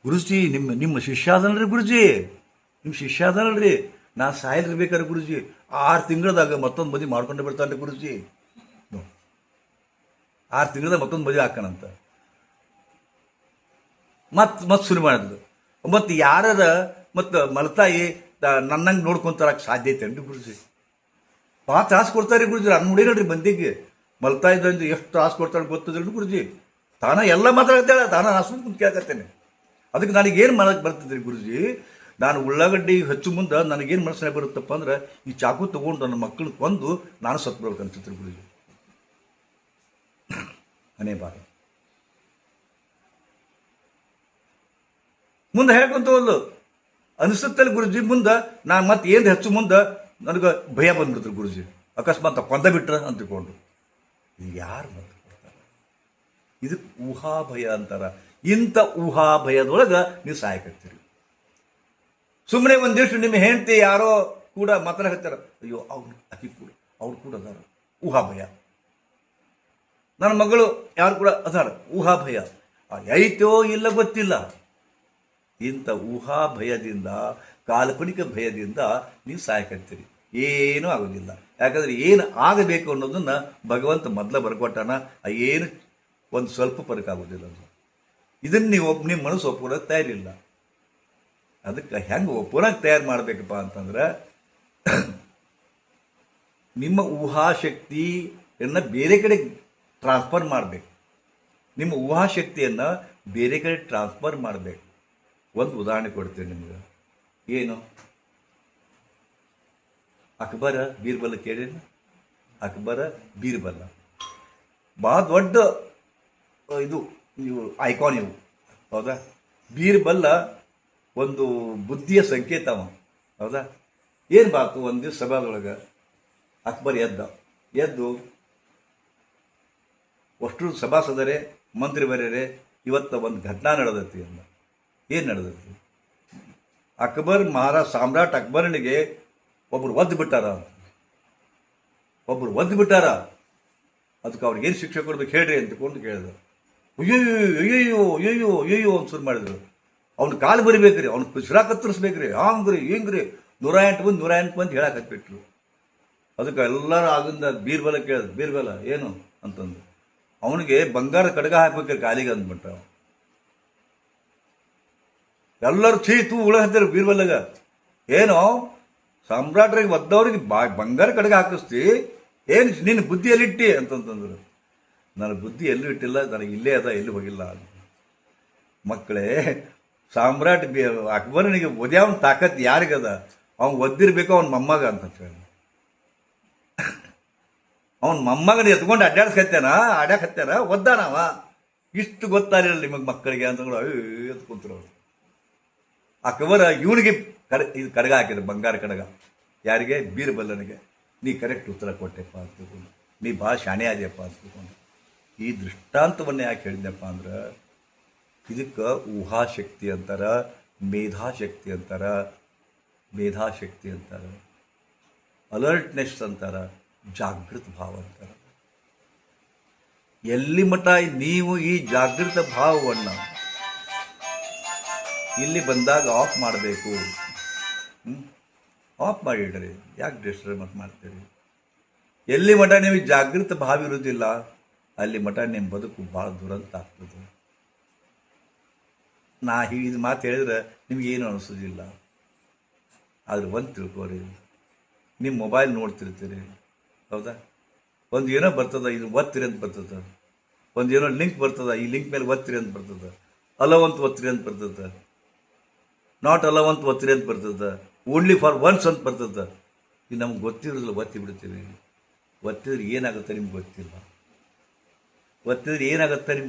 ಗುರುಜಿ ನಿಮ್ಮ ಶಿಷ್ಯ ಅದಲ್ರಿ ಗುರುಜಿ, ನಿಮ್ಮ ಶಿಷ್ಯ ಅದಲ್ರಿ, ನಾನು ಸಾಯಲಿರ್ಬೇಕಾದ್ರೆ ಗುರುಜಿ 6 ತಿಂಗಳದಾಗ ಮತ್ತೊಂದು ಮದುವೆ ಮಾಡ್ಕೊಂಡೆ ಬಿಡ್ತಾನೆ ಗುರುಜಿ. 6 ತಿಂಗಳದಾಗ ಮತ್ತೊಂದು ಮದುವೆ ಹಾಕೋಣಂತ ಮತ್ತೆ ಶುರು ಮಾಡಿದ್ರು. ಮತ್ತು ಯಾರ ಮತ್ತು ಮಲತಾಯಿ ನನ್ನಂಗೆ ನೋಡ್ಕೊಂತಾರಕ್ಕೆ ಸಾಧ್ಯ ಐತೆ ಗುರುಜಿ? ಭಾಳ ತ್ರಾಸು ಕೊಡ್ತಾರೆ ಗುರುಜಿ. ನಾನು ನೋಡಿ ನೋಡ್ರಿ ಮಂದಿಗೆ ಮಲತಾಯಿದಂದು ಎಷ್ಟು ತ್ರಾಸು ಕೊಡ್ತಾಳೆ ಗೊತ್ತದಿಲ್ಲ ಗುರುಜಿ. ತಾನ ಎಲ್ಲ ಮಾತಾಡ್ತಾಳೆ, ತಾನ ನಾನು ಕುಂತು ಕೇಳ್ಕತ್ತೇನೆ. ಅದಕ್ಕೆ ನನಗೇನು ಮಾಡಕ್ಕೆ ಬರ್ತದ್ರಿ ಗುರುಜಿ, ನಾನು ಉಳ್ಳಾಗಡ್ಡಿ ಹಚ್ಚು ಮುಂದೆ ನನಗೇನು ಮನಸ್ಸಿನಾಗ ಬರುತ್ತಪ್ಪ ಅಂದ್ರೆ ಈ ಚಾಕು ತೊಗೊಂಡು ನನ್ನ ಮಕ್ಕಳು ಕೊಂದು ನಾನು ಸತ್ತು ಬರ್ಬೇಕು ಅನ್ಸುತ್ತೆ ಗುರುಜಿ. ಅನೇ ಬಾರ ಮುಂದೆ ಹೇಳ್ಕೊಂತ ಹೋದ್ಲು ಅನಿಸುತ್ತಲ್ಲ ಗುರುಜಿ. ಮುಂದೆ ನಾನು ಮತ್ತೆ ಏನು ಹೆಚ್ಚು ಮುಂದೆ ನನಗೆ ಭಯ ಬಂದ್ಬಿಡ್ತಾರೆ ಗುರುಜಿ, ಅಕಸ್ಮಾತ್ ಕೊಂದ ಬಿಟ್ರ ಅಂತ ತಿಳ್ಕೊಂಡು. ಇದು ಯಾರು ಮತ್ತೆ ಕೊಡ್ತಾರೆ? ಇದಕ್ಕೆ ಊಹಾಭಯ ಅಂತಾರ. ಇಂಥ ಊಹಾಭಯದೊಳಗೆ ನೀವು ಸಾಯಕತ್ತೀರಿ. ಸುಮ್ಮನೆ ಒಂದು ದಿವಸ ನಿಮ್ಮ ಹೆಂಡತಿ ಯಾರೋ ಕೂಡ ಮಾತನಾಡ್ತಾರ, ಅಯ್ಯೋ ಅವ್ರು ಅಕ್ಕಿ ಕೂಡ ಅವ್ರು ಕೂಡ ಅದಾರ, ಊಹಾಭಯ. ನನ್ನ ಮಗಳು ಯಾರು ಕೂಡ ಅದಾರ, ಊಹಾಭಯ. ಐತೋ ಇಲ್ಲ ಗೊತ್ತಿಲ್ಲ. ಇಂಥ ಊಹಾಭಯದಿಂದ, ಕಾಲ್ಪನಿಕ ಭಯದಿಂದ ನೀವು ಸಾಯಕತ್ತೀರಿ. ಏನೂ ಆಗೋದಿಲ್ಲ. ಯಾಕಂದ್ರೆ ಏನು ಆಗಬೇಕು ಅನ್ನೋದನ್ನ ಭಗವಂತ ಮೊದಲ ಬರ್ಕೊಟ್ಟಾನ. ಏನು ಒಂದು ಸ್ವಲ್ಪ ಪರಕಾಗೋದಿಲ್ಲ. ಇದನ್ನು ನೀವು ನಿಮ್ಮ ಮನಸ್ಸು ಒಪ್ಕೊಳಕ್ಕೆ ತಯಾರಿಲ್ಲ. ಅದಕ್ಕೆ ಹೆಂಗೆ ಒಪ್ಪೋಣಕ್ಕೆ ತಯಾರು ಮಾಡಬೇಕಪ್ಪ ಅಂತಂದ್ರೆ ನಿಮ್ಮ ಊಹಾಶಕ್ತಿಯನ್ನು ಬೇರೆ ಕಡೆ ಟ್ರಾನ್ಸ್ಫರ್ ಮಾಡಬೇಕು. ನಿಮ್ಮ ಊಹಾಶಕ್ತಿಯನ್ನು ಬೇರೆ ಕಡೆ ಟ್ರಾನ್ಸ್ಫರ್ ಮಾಡಬೇಕು. ಒಂದು ಉದಾಹರಣೆ ಕೊಡ್ತೀನಿ ನಿಮ್ಗೆ. ಏನು? ಅಕ್ಬರ ಬೀರ್ಬಲ ಕೇಳೇನು? ಅಕ್ಬರ ಬೀರ್ಬಲ ಭಾಳ ದೊಡ್ಡ ಇದು ನೀವು ಐಕಾನ್ ಇವು, ಹೌದಾ? ಬೀರ್ಬಲ್ಲ ಒಂದು ಬುದ್ಧಿಯ ಸಂಕೇತವ, ಹೌದಾ? ಏನು ಬಾತು ಒಂದು ದಿವಸ ಸಭಾದೊಳಗೆ ಅಕ್ಬರ್ ಎದ್ದು ಅಷ್ಟು ಸಭಾಸದರೇ ಮಂತ್ರಿ ಬರೆಯರೆ ಇವತ್ತು ಒಂದು ಘಟನಾ ನಡೆದೈತಿ ಅಂದ. ಏನು ನಡೆದೈತಿ? ಅಕ್ಬರ್ ಸಾಮ್ರಾಟ್ ಅಕ್ಬರನಿಗೆ ಒಬ್ಬರು ಒದ್ದು ಬಿಟ್ಟಾರ. ಅದಕ್ಕೆ ಅವ್ರಿಗೆ ಏನು ಶಿಕ್ಷೆ ಕೊಡ್ಬೇಕು ಹೇಳ್ರಿ ಅಂತಕೊಂಡು ಕೇಳಿದ್ರು. ಅಯ್ಯೋ ಅಯ್ಯೋ ಅಯ್ಯೋ ಅಂತ ಶುರು ಮಾಡಿದ್ರು. ಅವ್ನ ಕಾಲು ಬರಿಬೇಕ್ರಿ, ಅವ್ನ ಶಿರಾ ಕತ್ತರಿಸ್ಬೇಕ್ರಿ, ಹಂಗ್ರಿ ಹಿಂಗ್ರಿ 108 ಮಂದಿ ಹೇಳಕತ್ಬಿಟ್ರು. ಅದಕ್ಕೆ ಎಲ್ಲರೂ ಆಗಿಂದ ಬೀರ್ಬಲ ಕೇಳಿದ್ರು, ಬೀರ್ಬಲ ಏನು ಅಂತಂದು. ಅವನಿಗೆ ಬಂಗಾರ ಕಡಗ ಹಾಕ್ಬೇಕ್ರಿ ಕಾಲಿಗೆ ಅಂದ್ಬಿಟ್ಟ. ಎಲ್ಲರೂ ಚೀತು ಉಳ ಹತ್ತಿರ ಬೀರ್ಬಲ್ಲಾಗ. ಏನೋ ಸಾಮ್ರಾಟ್ರಿಗೆ ಒದ್ದವ್ರಿಗೆ ಬಂಗಾರ ಕಡೆಗೆ ಹಾಕಿಸ್ತಿ, ಏನು ನಿನ್ನ ಬುದ್ಧಿ ಎಲ್ಲಿಟ್ಟಿ ಅಂತಂತಂದ್ರು. ನನ್ನ ಬುದ್ಧಿ ಎಲ್ಲೂ ಇಟ್ಟಿಲ್ಲ, ನನಗೆ ಇಲ್ಲೇ ಅದ, ಎಲ್ಲಿ ಹೋಗಿಲ್ಲ. ಮಕ್ಕಳೇ, ಸಾಮ್ರಾಟ್ ಅಕ್ಬರನಿಗೆ ಒದ್ಯಾವನ ತಾಕತ್ ಯಾರಿಗದ? ಅವ್ನು ಒದ್ದಿರ್ಬೇಕು ಅವ್ನ ಮೊಮ್ಮಗ ಅಂತ ಹೇಳಿ. ಅವ್ನ ಮೊಮ್ಮಗನ ಎತ್ಕೊಂಡು ಅಡ್ಯಾಡಕತ್ತಾನ ಒದ್ದಾನವ. ಇಷ್ಟು ಗೊತ್ತಾಗಿಲ್ಲ ನಿಮಗೆ ಮಕ್ಕಳಿಗೆ ಅಂತಂದ್ರು. ಎತ್ ಕುಂತರು ಅವರು. ಅಕ್ಬರ ಇವನಿಗೆ ಇದು ಕಡಗ ಹಾಕಿದ್ರು, ಬಂಗಾರ ಕಡಗ. ಯಾರಿಗೆ? ಬೀರ್ಬಲ್ಲನಿಗೆ. ನೀ ಕರೆಕ್ಟ್ ಉತ್ತರ ಕೊಟ್ಟೆಪ್ಪ ಅಂತ ತಿಳ್ಕೊಂಡು, ನೀ ಭಾಳ ಶಾಣೆ ಆದ್ಯಪ್ಪ ಅಂತ ತಿಳ್ಕೊಂಡು. ಈ ದೃಷ್ಟಾಂತವನ್ನೇ ಯಾಕೆ ಹೇಳಿದ್ನಪ್ಪ ಅಂದ್ರೆ, ಇದಕ್ಕೆ ಊಹಾಶಕ್ತಿ ಅಂತಾರ, ಮೇಧಾಶಕ್ತಿ ಅಂತಾರ, ಅಲರ್ಟ್ನೆಸ್ ಅಂತಾರ, ಜಾಗೃತ ಭಾವ ಅಂತಾರ. ಎಲ್ಲಿ ಮಟ್ಟ ನೀವು ಈ ಜಾಗೃತ ಭಾವವನ್ನು ಇಲ್ಲಿ ಬಂದಾಗ ಆಫ್ ಮಾಡಬೇಕು. ಆಫ್ ಮಾಡಿಡ್ರಿ, ಯಾಕೆ ಡಿಸ್ಟರ್ಬ್ ಮಾಡ್ತೀರಿ? ಎಲ್ಲಿ ಮಠ ನೀವು ಜಾಗೃತ ಭಾವ ಇರೋದಿಲ್ಲ, ಅಲ್ಲಿ ಮಠ ನಿಮ್ಮ ಬದುಕು ಭಾಳ ದುರಂತ ಆಗ್ತದೆ. ನಾ ಇದು ಮಾತು ಹೇಳಿದ್ರೆ ನಿಮಗೇನು ಅನಿಸೋದಿಲ್ಲ. ಆದ್ರೆ ಒಂದು ತಿಳ್ಕೊರಿ, ನಿಮ್ಮ ಮೊಬೈಲ್ ನೋಡ್ತಿರ್ತೀರಿ, ಹೌದಾ? ಒಂದು ಏನೋ ಬರ್ತದ, ಇದು ಒತ್ತಿರಿ ಅಂತ ಬರ್ತದೆ. ಒಂದು ಏನೋ ಲಿಂಕ್ ಬರ್ತದ, ಈ ಲಿಂಕ್ ಮೇಲೆ ಒತ್ತಿರಿ ಅಂತ ಬರ್ತದೆ. ಅಲವಂತ ಒತ್ತಿರಿ ಅಂತ ಬರ್ತದೆ. ನಾಟ್ ಅಲವಂತ ಒತ್ತಿರಿ ಅಂತ ಬರ್ತದೆ. ಓನ್ಲಿ ಫಾರ್ ಒನ್ಸ್ ಅಂತ ಬರ್ತದೆ. ಇದು ನಮ್ಗೆ ಗೊತ್ತಿರೋದಿಲ್ಲ, ಒತ್ತಿ ಬಿಡ್ತೀವಿ. ಒತ್ತಿದ್ರೆ ಏನಾಗುತ್ತೆ ನಿಮ್ಗೆ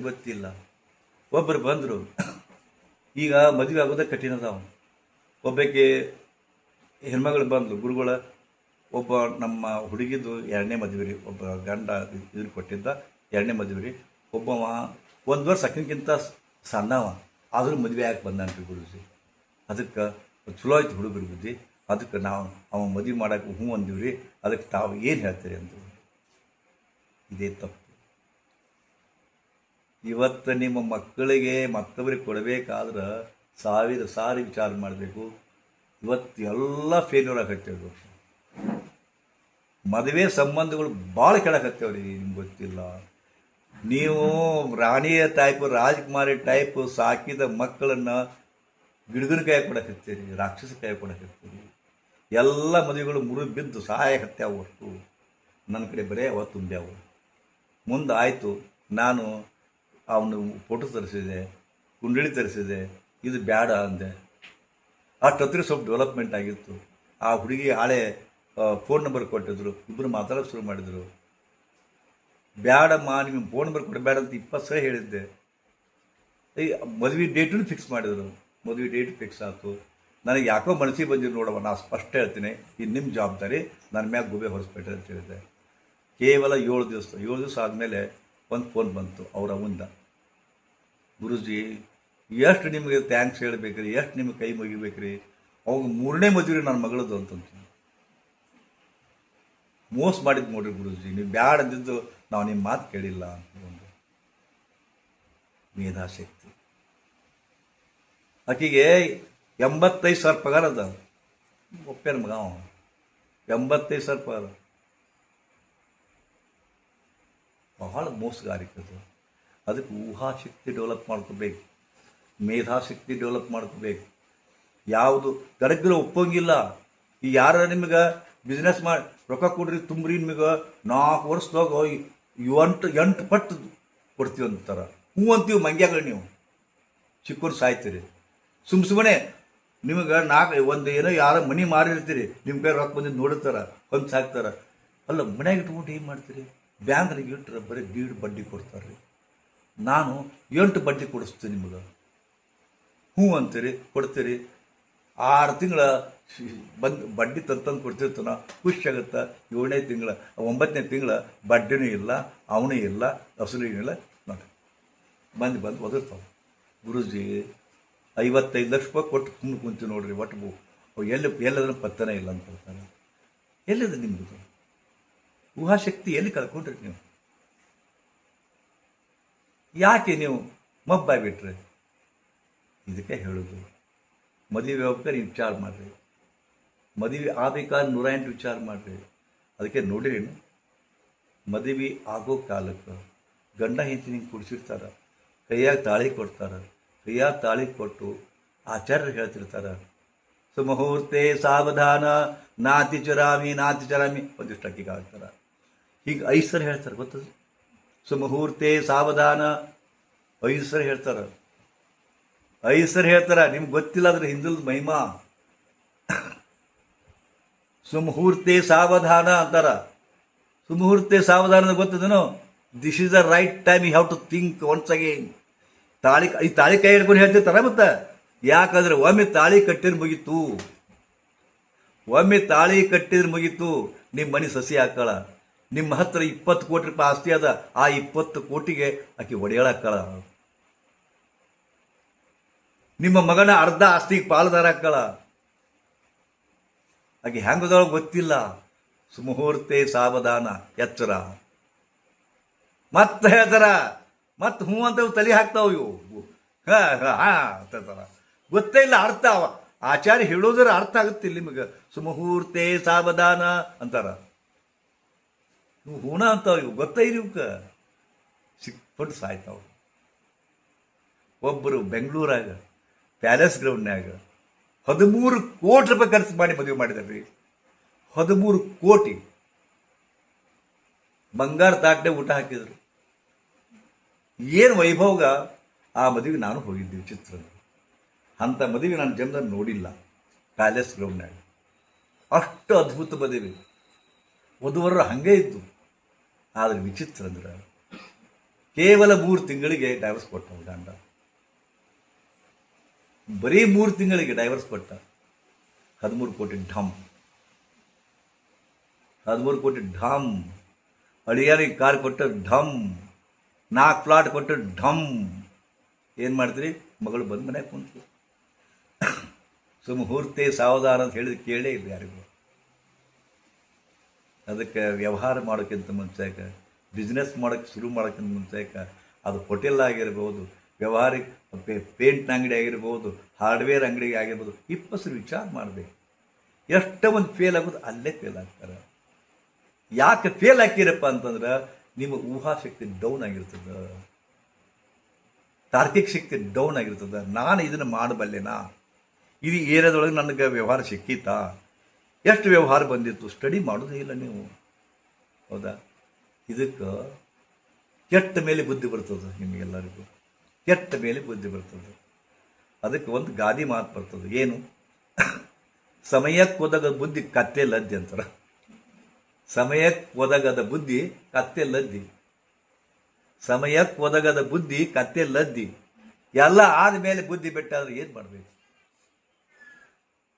ಗೊತ್ತಿಲ್ಲ. ಒಬ್ಬರು ಬಂದರು, ಈಗ ಮದುವೆ ಆಗೋದೇ ಕಠಿಣ ಅದಾವ. ಒಬ್ಬಕ್ಕೆ ಹೆಣ್ಮಗಳು ಬಂದರು, ಗುರುಗಳ ಒಬ್ಬ ನಮ್ಮ ಹುಡುಗಿದು 2ನೇ ಮದುವೆ ರೀ. ಒಬ್ಬ ಗಂಡ ಇದ್ರ ಕೊಟ್ಟಿದ್ದ 2ನೇ ಮದುವೆ ರೀ. ಒಬ್ಬವ 1 ವರ್ಷ ಅಕ್ಕಿಂತ ಸಣ್ಣವ, ಆದರೂ ಮದುವೆ ಯಾಕೆ ಬಂದಾನ್ರಿ ಗುರುಜಿ. ಅದಕ್ಕೆ ಚಲೋ ಆಯ್ತು ಹುಡುಗರು ಬುದ್ಧಿ. ಅದಕ್ಕೆ ನಾವು ಅವ ಮದುವೆ ಮಾಡೋಕೆ ಹ್ಞೂ ಅಂದೀವಿ ರೀ. ಅದಕ್ಕೆ ತಾವು ಏನು ಹೇಳ್ತೀರಿ ಅಂತ. ಇದೇ ತಪ್ಪು. ಇವತ್ತು ನಿಮ್ಮ ಮಕ್ಕಳಿಗೆ ಮತ್ತೊಬ್ಬರಿಗೆ ಕೊಡಬೇಕಾದ್ರೆ ಸಾವಿರ ಸಾರಿ ವಿಚಾರ ಮಾಡಬೇಕು. ಇವತ್ತು ಎಲ್ಲ ಫೇಲ್ಯೂರ್ ಆಗತ್ತೇವೆ. ಮದುವೆ ಸಂಬಂಧಗಳು ಭಾಳ ಕೆಳಕತ್ತೇವ್ರಿ. ನಿಮ್ಗೆ ಗೊತ್ತಿಲ್ಲ, ನೀವು ರಾಣಿಯ ಟೈಪ್ ರಾಜಕುಮಾರಿ ಟೈಪ್ ಸಾಕಿದ ಮಕ್ಕಳನ್ನು ಗಿಡಗನ ಕೈ ಕೊಡಕತ್ತೀರಿ, ರಾಕ್ಷಸ ಕೈ ಕೊಡಕತ್ತೀರಿ. ಎಲ್ಲ ಮದುವೆಗಳು ಮುರಿದು ಬಿದ್ದು ಸಹಾಯ ಹತ್ಯಾವ. ಹೊರತು ನನ್ನ ಕಡೆ ಬರೇ ಅವ ತುಂಬ್ಯಾವ. ಮುಂದೆ ಆಯಿತು, ನಾನು ಅವನು ಫೋಟೋ ತರಿಸಿದೆ, ಕುಂಡಳಿ ತರಿಸಿದೆ, ಇದು ಬೇಡ ಅಂದೆ. ಅಷ್ಟೊತ್ತಿಗೆ ಸ್ವಲ್ಪ ಡೆವಲಪ್ಮೆಂಟ್ ಆಗಿತ್ತು. ಆ ಹುಡುಗಿ ಹಾಳೆ ಫೋನ್ ನಂಬರ್ ಕೊಟ್ಟಿದ್ರು, ಇಬ್ಬರು ಮಾತಾಡೋಕೆ ಶುರು ಮಾಡಿದರು. ಬೇಡಮ್ಮ ನಿಮಗೆ ಫೋನ್ ನಂಬರ್ ಕೊಡಬೇಡ ಅಂತ 20 ಸಲ ಹೇಳಿದ್ದೆ. ಈ ಮದುವೆ ಡೇಟನ್ನು ಫಿಕ್ಸ್ ಮಾಡಿದರು. ಮದುವೆ ಡೇಟ್ ಫಿಕ್ಸ್ ಆಯಿತು. ನನಗೆ ಯಾಕೋ ಮನಸ್ಸಿಗೆ ಬಂದಿದ್ದು, ನೋಡವ ನಾನು ಸ್ಪಷ್ಟ ಹೇಳ್ತೀನಿ, ಇದು ನಿಮ್ಮ ಜವಾಬ್ದಾರಿ, ನನ್ನ ಮ್ಯಾಗ ಗುಬೆ ಹೊರಿಸ್ಬೇಡ್ರಿ ಅಂತ ಹೇಳಿದೆ. ಕೇವಲ 7 ದಿವಸ ಆದಮೇಲೆ ಒಂದು ಫೋನ್ ಬಂತು ಅವರ ಮುಂದೆ. ಗುರುಜಿ, ಎಷ್ಟು ನಿಮಗೆ ಥ್ಯಾಂಕ್ಸ್ ಹೇಳ್ಬೇಕ್ರಿ, ಎಷ್ಟು ನಿಮಗೆ ಕೈ ಮುಗಿಬೇಕ್ರಿ, ಅವಾಗ 3ನೇ ಮದುವೆ ನನ್ನ ಮಗಳದು ಅಂತಂತ. ಮೋಸ ಮಾಡಿದ್ದು ನೋಡ್ರಿ ಗುರುಜಿ, ನೀವು ಬ್ಯಾಡ ಅಂದಿದ್ದು ನಾವು ನಿಮ್ಮ ಮಾತು ಕೇಳಿಲ್ಲ ಅಂತ. ಒಂದು ಮೇಧಾಶಕ್ತಿ. ಆಕೆಗೆ 85,000 ಪಗಾರ ಅದ. ಒಪ್ಪೇನ ಮಗ 85,000 ಪಗಾರ. ಬಹಳ ಮೋಸಗಾರಿಕದು. ಅದಕ್ಕೆ ಊಹಾಶಕ್ತಿ ಡೆವಲಪ್ ಮಾಡ್ಕೋಬೇಕು, ಮೇಧಾಶಕ್ತಿ ಡೆವಲಪ್ ಮಾಡ್ಕೋಬೇಕು. ಯಾವುದು ಗಡಗ್ರ ಒಪ್ಪಂಗಿಲ್ಲ. ಈಗ ಯಾರ ನಿಮಗೆ ಬಿಸ್ನೆಸ್ ಮಾಡಿ ರೊಕ್ಕ ಕೊಡ್ರಿ ತುಂಬ್ರಿ, ನಿಮಗೆ 4 ವರ್ಷದಾಗ 8 ಪಟ್ಟು ಕೊಡ್ತೀವಿ ಅಂತಾರೆ. ಹ್ಞೂ ಅಂತೀವಿ ಮಂಗ್ಯಾಗಳು. ನೀವು ಚಿಕ್ಕವ್ರು ಸಾಯ್ತೀರಿ. ಸುಮ್ಮನೆ ನಿಮಗೆ ಒಂದು ಏನೋ ಯಾರೋ ಮನಿ ಮಾರಿರ್ತೀರಿ, ನಿಮ್ಮ ಕೈ ರೊಕ್ಕ ಬಂದಿದ್ದು ನೋಡಿರ್ತಾರೆ, ಹೊಂಚು ಹಾಕ್ತಾರೆ. ಅಲ್ಲ, ಮನ್ಯಾಗ ಇಟ್ಕೊಂಡು ಏನು ಮಾಡ್ತೀರಿ? ಬ್ಯಾಂಕ್ನಾಗ ಇಟ್ಟರೆ ಬರೀ 1.5 ಬಡ್ಡಿ ಕೊಡ್ತಾರೆ ರೀ. ನಾನು 8 ಬಡ್ಡಿ ಕೊಡಿಸ್ತೀನಿ ನಿಮಗೆ. ಹ್ಞೂ ಅಂತೀರಿ, ಕೊಡ್ತೀರಿ. 6 ತಿಂಗಳ ಬಂದು ಬಡ್ಡಿ ತಂದು ಕೊಡ್ತಿರ್ತಾನ, ಖುಷಿ ಆಗುತ್ತೆ. 7ನೇ ತಿಂಗಳ 9ನೇ ತಿಂಗಳ ಬಡ್ಡಿನೂ ಇಲ್ಲ, ಅವನೂ ಇಲ್ಲ, ಹಸುಲು ಏನಿಲ್ಲ. ನೋಡಿ ಬಂದು ಒದರ್ತಾವೆ. ಗುರುಜಿ 55 ಲಕ್ಷ ರೂಪಾಯಿ ಕೊಟ್ಟು ಸುಮ್ಮನೆ ಕುಂತೀವಿ ನೋಡ್ರಿ. ಒಟ್ಟು ಎಲ್ಲದನ್ನ ಪತ್ತನೇ ಇಲ್ಲ ಅಂತ ಹೇಳ್ತಾನೆ. ಎಲ್ಲಿದೆ ನಿಮ್ಮದು ಊಹಾಶಕ್ತಿ? ಎಲ್ಲಿ ಕಳ್ಕೊಂಡ್ರಿ ನೀವು? ಯಾಕೆ ನೀವು ಮಬ್ಬಾಗ್ಬಿಟ್ರಿ? ಇದಕ್ಕೆ ಹೇಳೋದು, ಮದುವೆ ಹೋಗ್ತಾರೆ ವಿಚಾರ ಮಾಡಿರಿ. ಮದುವೆ ಆಗಬೇಕಾದ್ರೆ 108 ವಿಚಾರ ಮಾಡಿರಿ. ಅದಕ್ಕೆ ನೋಡಿರಿ, ಮದುವೆ ಆಗೋ ಕಾಲಕ್ಕೆ ಗಂಡ ಹೆಂಡತಿ ನಿಂಗೆ ಕುಡಿಸಿರ್ತಾರೆ, ಕೈಯಾಗ ತಾಳಿ ಕೊಡ್ತಾರೆ. ಕೈಯಾಗ ತಾಳಿ ಕೊಟ್ಟು ಆಚಾರ್ಯರು ಹೇಳ್ತಿರ್ತಾರೆ, ಸುಮುಹೂರ್ತೆ ಸಾವಧಾನ ನಾತಿ ಚರಾಮಿ ಒಂದಿಷ್ಟು ಅಕ್ಕಿಗೆ ಆಗ್ತಾರೆ. ಹೀಗೆ 5 ಸಲ ಹೇಳ್ತಾರೆ, ಗೊತ್ತದು? ಸುಮುಹೂರ್ತೆ ಸಾವಧಾನ 5 ಸಲ ಹೇಳ್ತಾರೆ. 5 ಸಲ ಹೇಳ್ತಾರೆ. ನಿಮ್ಗೆ ಗೊತ್ತಿಲ್ಲ ಅದ್ರ ಹಿಂದಲ್ ಮಹಿಮಾ. ಸುಮುಹೂರ್ತೆ ಸಾವಧಾನ ಅಂತಾರ. ಸುಮುಹೂರ್ತೆ ಸಾವಧಾನ ಗೊತ್ತದೇನೋ? This is the right time, you have to think once again. ತಾಳಿ ಕೈ ಹಿಡ್ಕೊಂಡು ಹೇಳ್ತಿರ್ತಾರ. ಮತ್ತೆ ಯಾಕಂದ್ರೆ ಒಮ್ಮೆ ತಾಳಿ ಕಟ್ಟಿದ್ರೆ ಮುಗೀತು. ಒಮ್ಮೆ ತಾಳಿ ಕಟ್ಟಿದ್ರೆ ಮುಗೀತು. ನಿಮ್ಮ ಮನೆ ಸಸಿ ಹಾಕಳ. ನಿಮ್ಮ ಹತ್ರ 20 ಕೋಟಿ ರೂಪಾಯಿ ಆಸ್ತಿ ಅದ. ಆ 20 ಕೋಟಿಗೆ ಆಕೆ ಒಡೆಯಳಾಕಳ. ನಿಮ್ಮ ಮಗನ ಅರ್ಧ ಆಸ್ತಿಗೆ ಪಾಲುದಾರ ಹಾಕಳ. ಆಕೆ ಹೆಂಗದೊಳಗೆ ಗೊತ್ತಿಲ್ಲ. ಸುಮುಹೂರ್ತೆ ಸಾವಧಾನ, ಎಚ್ಚರ. ಮತ್ತೆ ಹೇಳ್ತಾರ, ಮತ್ತೆ ಹ್ಞೂ ಅಂತ ತಲೆ ಹಾಕ್ತಾವ ಇವು. ಅಂತಾರ. ಗೊತ್ತೇ ಇಲ್ಲ ಅರ್ಥ. ಆಚಾರ್ಯ ಹೇಳೋದ್ರ ಅರ್ಥ ಆಗುತ್ತಿಲ್ಲ ನಿಮಗೆ. ಸುಮುಹೂರ್ತೆ ಸಾವಧಾನ ಅಂತಾರ. ಇವು ಹೂಣ ಅಂತಾವ. ಇವು ಗೊತ್ತೇ ಇಲ್ಲ. ಇವಕ್ಕೆ ಸಿಕ್ಬಿಟ್ಟು ಸಾಯ್ತಾವ. ಒಬ್ಬರು ಬೆಂಗಳೂರಾಗ ಪ್ಯಾಲೇಸ್ ಗ್ರೌಂಡ್ನ್ಯಾಗ 13 ಕೋಟಿ ರೂಪಾಯಿ ಖರ್ಚು ಮಾಡಿ ಮದುವೆ ಮಾಡಿದಾರ್ರಿ. 13 ಕೋಟಿ. ಬಂಗಾರ ತಾಟ್ನೆ ಊಟ ಹಾಕಿದ್ರು. ಏನು ವೈಭವಗ ಆ ಮದುವೆ ನಾನು ಹೋಗಿದ್ದೀವಿ ಚಿತ್ರದಲ್ಲಿ. ಅಂಥ ಮದುವೆ ನಾನು ಜನ್ಮದಲ್ಲಿ ನೋಡಿಲ್ಲ. ಪ್ಯಾಲೇಸ್ ಗ್ರೌಂಡ್ನಾಗ ಅಷ್ಟು ಅದ್ಭುತ ಮದುವೆ. ವಧುವರರು ಹಾಗೆ ಇದ್ದು. ಆದರೆ ವಿಚಿತ್ರ ಅಂದ್ರೆ ಕೇವಲ 3 ತಿಂಗಳಿಗೆ ಡೈವರ್ಸ್ ಕೊಟ್ಟ ಗಂಡ. ಬರೀ 3 ತಿಂಗಳಿಗೆ ಡೈವರ್ಸ್ ಕೊಟ್ಟ. 13 ಕೋಟಿ ಢಮ್. 13 ಕೋಟಿ ಢಮ್. ಅಳಿಯಾರಿಗೆ ಕಾರ್ ಕೊಟ್ಟ ಢಮ್. 4 ಪ್ಲಾಟ್ ಕೊಟ್ಟು ಢಮ್. ಏನು ಮಾಡ್ತೀರಿ? ಮಗಳು ಬಂದು ಮನೆಗೆ ಕುಂತು. ಸುಮುಹೂರ್ತೆ ಸಾವಧಾನ ಅಂತ ಹೇಳಿದ್ರೆ ಕೇಳೇ ಇಲ್ಲ ಯಾರಿಗೂ. ಅದಕ್ಕೆ ವ್ಯವಹಾರ ಮಾಡೋಕ್ಕಿಂತ ಮುಂಚೆಗೆ ಬಿಸ್ನೆಸ್ ಮಾಡೋಕ್ಕೆ ಶುರು ಮಾಡೋಕ್ಕಿಂತ ಮುಂಚೆಕ ಅದು ಹೋಟೆಲ್ ಆಗಿರ್ಬೋದು, ವ್ಯವಹಾರಿಕ ಪೇಂಟ್ ಅಂಗಡಿ ಆಗಿರ್ಬೋದು, ಹಾರ್ಡ್ವೇರ್ ಅಂಗಡಿ ಆಗಿರ್ಬೋದು, ಇಪ್ಪತ್ತು ವಿಚಾರ ಮಾಡಬೇಕು. ಎಷ್ಟೋ ಒಂದು ಫೇಲ್ ಆಗೋದು ಅಲ್ಲೇ ಫೇಲ್ ಆಗ್ತಾರೆ. ಯಾಕೆ ಫೇಲ್ ಹಾಕಿರಪ್ಪ ಅಂತಂದ್ರೆ ನಿಮ್ಮ ಊಹಾಶಕ್ತಿ ಡೌನ್ ಆಗಿರ್ತದೆ, ತಾರ್ಕಿಕ ಶಕ್ತಿ ಡೌನ್ ಆಗಿರ್ತದೆ. ನಾನು ಇದನ್ನು ಮಾಡಬಲ್ಲೆನಾ, ಇದು ಏರಿಯಾದೊಳಗೆ ನನಗೆ ವ್ಯವಹಾರ ಸಿಕ್ಕಿತಾ, ಎಷ್ಟು ವ್ಯವಹಾರ ಬಂದಿತ್ತು, ಸ್ಟಡಿ ಮಾಡೋದೇ ಇಲ್ಲ ನೀವು. ಹೌದಾ? ಇದಕ್ಕೆ ಕೆಟ್ಟ ಮೇಲೆ ಬುದ್ಧಿ ಬರ್ತದೆ. ನಿಮಗೆಲ್ಲರಿಗೂ ಕೆಟ್ಟ ಮೇಲೆ ಬುದ್ಧಿ ಬರ್ತದೆ. ಅದಕ್ಕೆ ಒಂದು ಗಾದಿ ಮಾತು ಬರ್ತದೆ, ಏನು? ಸಮಯಕ್ಕೆ ಒದಗದ ಬುದ್ಧಿ ಕತ್ತೆ ಲದ್ದಿ ಅಂತಾರೆ. ಸಮಯಕ್ಕೆ ಒದಗದ ಬುದ್ಧಿ ಕತ್ತೆ ಲದ್ದಿ. ಸಮಯಕ್ಕೆ ಒದಗದ ಬುದ್ಧಿ ಕತ್ತೆ ಲದ್ದಿ. ಎಲ್ಲ ಆದಮೇಲೆ ಬುದ್ಧಿ ಬಿಟ್ಟಾದ್ರೆ ಏನು ಮಾಡಬೇಕು?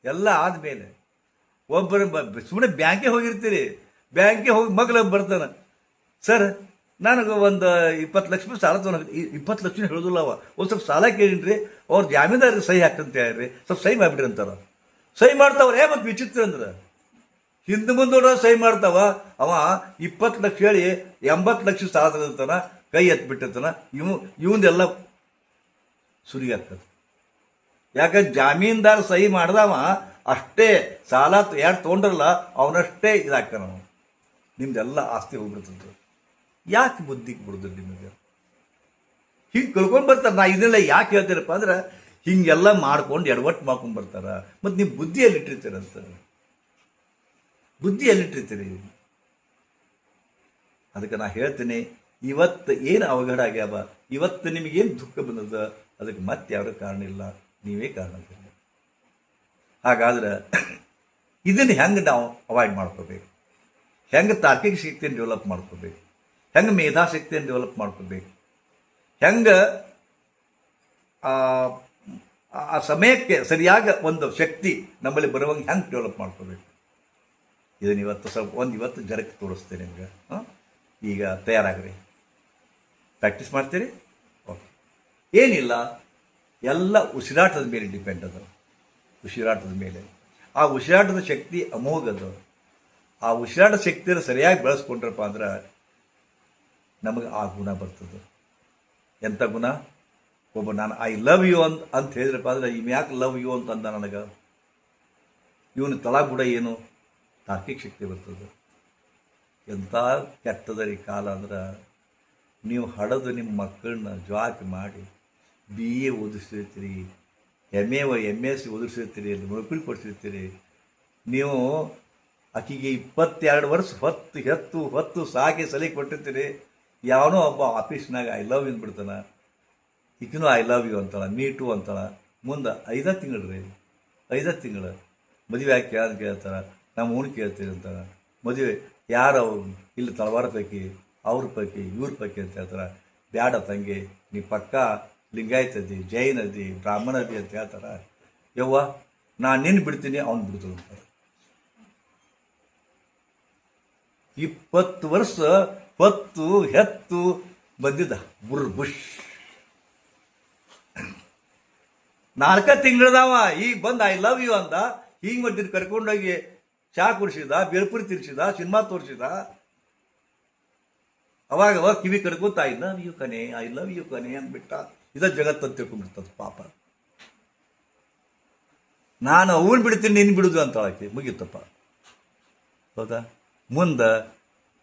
ಎಲ್ಲ ಆದಮೇಲೆ ಒಬ್ಬರು ಸುಮ್ಮನೆ ಬ್ಯಾಂಕಿಗೆ ಹೋಗಿರ್ತೀರಿ, ಬ್ಯಾಂಕಿಗೆ ಹೋಗಿ ಮಗಳು ಬರ್ತಾನೆ, ಸರ್ ನನಗೆ ಒಂದು 20 ಲಕ್ಷ ರೂಪಾಯಿ ಸಾಲ ತೊಗೊಂಡು, 20 ಲಕ್ಷ ಹೇಳೋದಿಲ್ಲ ಅವ, ಒಂದು ಸ್ವಲ್ಪ ಸಾಲ ಕೇಳಿನ್ರಿ, ಅವ್ರು ಜಾಮೀನ್ದಾರಿಗೆ ಸಹಿ ಹಾಕಂತ ಹೇಳ್ರಿ, ಸ್ವಲ್ಪ ಸಹಿ ಮಾಡಿಬಿಡ್ರಿ ಅಂತಾರ. ಸಹಿ ಮಾಡ್ತಾವ್ರೆ. ಮತ್ತು ವಿಚಿತ್ರ ಅಂದ್ರೆ ಹಿಂದೆ ಮುಂದೋಡ ಸಹಿ ಮಾಡ್ತಾವ. ಅವ 20 ಲಕ್ಷ ಹೇಳಿ 80 ಲಕ್ಷ ಸಾಲ ತಗೋತಾನ, ಕೈ ಎತ್ಬಿಟ್ಟಿರ್ತಾನ. ಇವಂದೆಲ್ಲ ಸುರಿಯಾಗ್ತದೆ. ಯಾಕಂದ್ರೆ ಜಾಮೀನ್ದಾರ ಸಹಿ ಮಾಡ್ದವ ಅಷ್ಟೇ ಸಾಲ ಯಾರು ತೊಗೊಂಡ್ರಲ್ಲ ಅವನಷ್ಟೇ ಇದಾಗ್ತಾನ. ನಾವು ನಿಮ್ದೆಲ್ಲ ಆಸ್ತಿ ಹೋಗ್ಬಿಡ್ತದೆ. ಯಾಕೆ ಬುದ್ಧಿಗೆ ಬಿಡೋದಿಲ್ಲ ನಿಮಗೆ? ಹಿಂಗೆ ಕಳ್ಕೊಂಡು ಬರ್ತಾರೆ. ನಾ ಇದನ್ನೆಲ್ಲ ಯಾಕೆ ಹೇಳ್ತೀರಪ್ಪ ಅಂದ್ರೆ ಹಿಂಗೆಲ್ಲ ಮಾಡ್ಕೊಂಡು ಎಡವಟ್ಟು ಮಾಡ್ಕೊಂಡು ಬರ್ತಾರ. ಮತ್ತು ನೀವು ಬುದ್ಧಿ ಎಲ್ಲಿಟ್ಟಿರ್ತೀರಂತ, ಬುದ್ಧಿ ಎಲ್ಲಿಟ್ಟಿರ್ತೀರಿ? ಅದಕ್ಕೆ ನಾ ಹೇಳ್ತೀನಿ, ಇವತ್ತು ಏನು ಅವಘಡ ಆಗ್ಯಾವ, ಇವತ್ತು ನಿಮಗೇನು ದುಃಖ ಬಂದದ, ಅದಕ್ಕೆ ಮತ್ತೆ ಯಾರೂ ಕಾರಣ ಇಲ್ಲ, ನೀವೇ ಕಾರಣ. ಹಾಗಾದ್ರೆ ಇದನ್ನು ಹೆಂಗೆ ನಾವು ಅವಾಯ್ಡ್ ಮಾಡ್ಕೋಬೇಕು? ಹೆಂಗೆ ತಾರ್ಕಿಕ ಶಕ್ತಿಯನ್ನು ಡೆವಲಪ್ ಮಾಡ್ಕೋಬೇಕು? ಹೆಂಗೆ ಮೇಧಾಶಕ್ತಿಯನ್ನು ಡೆವಲಪ್ ಮಾಡ್ಕೋಬೇಕು? ಹೆಂಗೆ ಆ ಸಮಯಕ್ಕೆ ಸರಿಯಾಗಿ ಒಂದು ಶಕ್ತಿ ನಮ್ಮಲ್ಲಿ ಬರುವಂಗೆ ಹೆಂಗೆ ಡೆವಲಪ್ ಮಾಡ್ಕೋಬೇಕು? ಇದನ್ನು ಇವತ್ತು ಇವತ್ತು ಜರಕ್ಕೆ ತೋರಿಸ್ತೇನೆ ನಿಮ್ಗೆ. ಈಗ ತಯಾರಾಗ್ರಿ, ಪ್ರಾಕ್ಟೀಸ್ ಮಾಡ್ತೀರಿ. ಓಕೆ, ಏನಿಲ್ಲ, ಎಲ್ಲ ಉಸಿರಾಟದ ಮೇಲೆ ಡಿಪೆಂಡ್ ಅದ. ಉಸಿರಾಟದ ಮೇಲೆ. ಆ ಉಸಿರಾಟದ ಶಕ್ತಿ ಅಮೋಘದ. ಆ ಉಸಿರಾಟ ಶಕ್ತಿಯನ್ನು ಸರಿಯಾಗಿ ಬೆಳೆಸ್ಕೊಂಡ್ರಪ್ಪ ಅಂದ್ರೆ ನಮಗೆ ಆ ಗುಣ ಬರ್ತದೆ. ಎಂಥ ಗುಣ? ಒಬ್ಬ ನಾನು ಐ ಲವ್ ಯು ಅಂತ ಹೇಳಿದ್ರಪ್ಪ ಅಂದ್ರೆ ಇವ್ ಯಾಕೆ ಲವ್ ಯು ಅಂತಂದ ನನಗೆ, ಇವನು ತಳಾ ಗುಣ ಏನು? ತಾರ್ಕಿಕ ಶಕ್ತಿ ಬರ್ತದೆ. ಎಂಥ ಕೆಟ್ಟದರಿ ಕಾಲ ಅಂದ್ರೆ, ನೀವು ಹಡದು ನಿಮ್ಮ ಮಕ್ಕಳನ್ನ ಜಾಕ್ ಮಾಡಿ BA ಓದಿಸಿರ್ತೀರಿ, MSc ಓದಿಸಿರ್ತೀರಿ, ನೌಕರಿ ಕೊಡ್ಸಿರ್ತೀರಿ. ನೀವು ಆಕಿಗೆ 22 ವರ್ಷ ಹೊತ್ತು ಸಾಕಿ ಸಲಿ ಕೊಟ್ಟಿರ್ತೀರಿ. ಯಾವನೋ ಒಬ್ಬ ಆಫೀಸ್ನಾಗ ಐ ಲವ್ ಯು ಬಿಡ್ತಾನೆ, ಈಕಿನೂ ಐ ಲವ್ ಯು ಅಂತಾಳ, ಮೀ ಟು ಅಂತಾಳ. ಮುಂದೆ 5 ತಿಂಗಳು ರೀ, 5 ತಿಂಗಳು ಮದುವೆ ಆಗಿ ಕೇಳ್ತಾರ, ನಮ್ಮ ಊನು ಕೇಳ್ತೀರಿ ಅಂತಾರ. ಮದುವೆ ಯಾರು ಇಲ್ಲಿ ತಳವಾರ ಪೈಕಿ, ಅವ್ರ ಪೈಕಿ, ಇವ್ರ ಪೈಕಿ ಅಂತ ಹೇಳ್ತಾರೆ. ಬ್ಯಾಡ ತಂಗಿ, ನೀ ಪಕ್ಕ ಲಿಂಗಾಯತದಿ, ಜೈನದಿ, ಬ್ರಾಹ್ಮಣದಿ ಅಂತ ಹೇಳ್ತಾರ. ಯವ್ವ ನಾನು ನಿನ್ನ ಬಿಡ್ತೀನಿ, ಅವ್ನು ಬಿಡ್ತೀನಿ ಅಂತಾರೆ. 20 ವರ್ಷ ಹೆತ್ತು ಬಂದಿದ್ದ ಬುಷ್ 4 ತಿಂಗಳದಾವ. ಈಗ ಬಂದು ಐ ಲವ್ ಯು ಅಂದ. ಹಿಂಗೆ ಮಟ್ಟಿದ್ದು ಕರ್ಕೊಂಡೋಗಿ ಚಾ ಕುಡಿಸಿದ, ಬೇಲ್ಪುರಿ ತಿರ್ಸಿದ, ಸಿನಿಮಾ ತೋರಿಸಿದ. ಅವಾಗ ಕಿವಿ ಕಡ್ಕೋತ ಐ ಲವ್ ಯು ಕನೆ ಅಂದ್ಬಿಟ್ಟ. ಇದ ಜಗತ್ತಂತ ತಿಳ್ಕೊಂಡ್ಬಿಡ್ತದ ಪಾಪ. ನಾನು ಅವನು ಬಿಡ್ತೀನಿ, ನೀನು ಬಿಡುದು ಅಂತ ಹೇಳಕ್ಕೆ ಮುಗಿಯುತ್ತಪ್ಪ. ಹೌದಾ? ಮುಂದೆ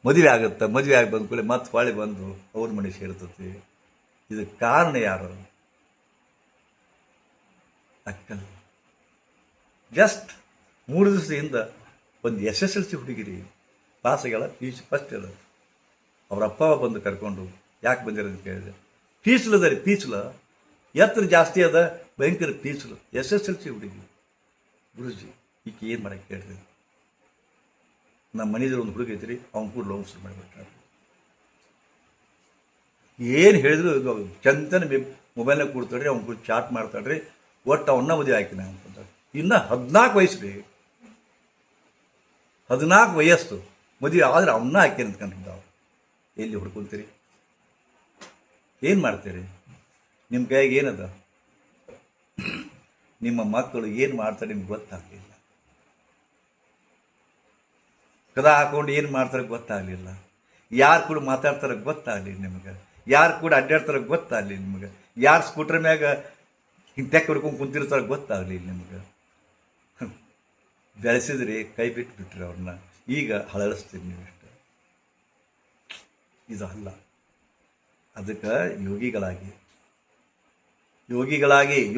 ಮದುವೆ ಆಗುತ್ತೆ. ಮದುವೆ ಆಗಿ ಬಂದ ಕೂಡಲೇ ಮತ್ತೆ ಹೊಳೆ ಬಂದು ಅವ್ರ ಮನೆ ಸೇರ್ತತಿ. ಇದಕ್ಕೆ ಕಾರಣ ಯಾರು? ಅಕ್ಕಲ್. ಜಸ್ಟ್ 3 ದಿವಸದಿಂದ ಒಂದು SSLC ಹುಡುಗಿರಿ ಪಾಸ್ ಆಗ್ಯಾಳ, PUC ಫಸ್ಟ್ ಇರೋದು. ಅವ್ರ ಅಪ್ಪ ಬಂದು ಕರ್ಕೊಂಡು ಯಾಕೆ ಬಂದಿರೋದು ಕೇಳಿದೆ. ಪೀಸ್ಲದ ರೀ, ಪೀಸ್ಲ ಎತ್ತರ ಜಾಸ್ತಿ ಅದ, ಭಯಂಕರ ಪೀಸ್ಲು. SSLC ಹುಡುಗಿ. ಗುರುಜಿ ಈಕೆ ಏನು ಮಾಡಕ್ಕೆ ಕೇಳಿದೆ. ನಮ್ಮ ಮನೆಯಲ್ಲಿ ಒಂದು ಹುಡುಗ ಐತ್ರಿ, ಅವ್ನು ಕೂಡ ಲವ್ ಶುರು ಮಾಡಿಬಿಟ್ಟಾರೆ. ಏನು ಹೇಳಿದ್ರು ಚಂತನ ಮೊಬೈಲ್ನಾಗ ಕೂಡ್ತಾಡ್ರಿ, ಅವ್ನು ಕೂಡ ಚಾಟ್ ಮಾಡ್ತಾಡ್ರಿ. ಒಟ್ಟು ಅವನ್ನ ಮದುವೆ ಹಾಕಿನ ಅಂತಂದ. ಇನ್ನು 14 ವಯಸ್ಸು ರೀ, 14 ವಯಸ್ಸು ಮದುವೆ ಆದ್ರೆ ಅವನ್ನ ಹಾಕಿ ಅಂದ್ಕೊಂಡಿದ್ದಾವ. ಎಲ್ಲಿ ಹುಡ್ಕೊಂತೀರಿ? ಏನು ಮಾಡ್ತೀರಿ? ನಿಮ್ಮ ಕೈಗೆ ಏನದ? ನಿಮ್ಮ ಮಕ್ಕಳು ಏನು ಮಾಡ್ತಾರೆ ನಿಮ್ಗೆ ಗೊತ್ತಾಗಲಿಲ್ಲ. ಕದ ಹಾಕೊಂಡು ಏನು ಮಾಡ್ತಾರೆ ಗೊತ್ತಾಗಲಿಲ್ಲ. ಯಾರು ಕೂಡ ಮಾತಾಡ್ತಾರ ಗೊತ್ತಾಗಲಿ ನಿಮ್ಗೆ, ಯಾರು ಕೂಡ ಅಡ್ಡಾಡ್ತಾರ ಗೊತ್ತಾಗಲಿ ನಿಮ್ಗೆ, ಯಾರು ಸ್ಕೂಟರ್ ಮ್ಯಾಗ ಹಿಂತೆಕ್ ಹಿಡ್ಕೊಂಡು ಕುಂತಿರ್ತಾರ ಗೊತ್ತಾಗಲಿ ನಿಮ್ಗೆ. ಬೆಳೆಸಿದ್ರಿ ಕೈ ಬಿಟ್ಬಿಟ್ರಿ ಅವ್ರನ್ನ, ಈಗ ಹಳಳಿಸ್ತೀರಿ ನೀವು ಇಷ್ಟ. ಇದು ಅಲ್ಲ. ಅದಕ್ಕೆ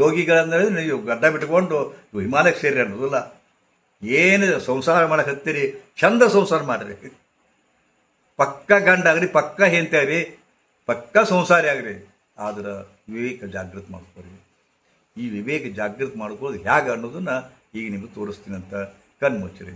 ಯೋಗಿಗಳಂದ್ರೆ ನೀವು ಗಡ್ಡ ಬಿಟ್ಕೊಂಡು ವಿಮಾನಕ್ಕೆ ಸೇರಿ ಅನ್ನೋದಿಲ್ಲ. ಏನು ಸಂಸಾರ ಮಾಡಕ್ಕೆ ಹತ್ತೀರಿ, ಚಂದ ಸಂಸಾರ ಮಾಡಿರಿ. ಪಕ್ಕ ಗಂಡ ಆಗ್ರಿ, ಪಕ್ಕ ಹೆಂಡತಿ ಆಗ್ರಿ, ಪಕ್ಕ ಸಂಸಾರಿ ಆಗ್ರಿ. ಆದ್ರೆ ವಿವೇಕ ಜಾಗೃತಿ ಮಾಡ್ಕೊರಿ. ಈ ವಿವೇಕ ಜಾಗೃತಿ ಮಾಡ್ಕೊಳ್ಳೋದು ಹೇಗೆ ಅನ್ನೋದನ್ನು ಈಗ ನಿಮಗೆ ತೋರಿಸ್ತೀನಿ ಅಂತ ಕಣ್ಮುಚ್ಚಿರಿ.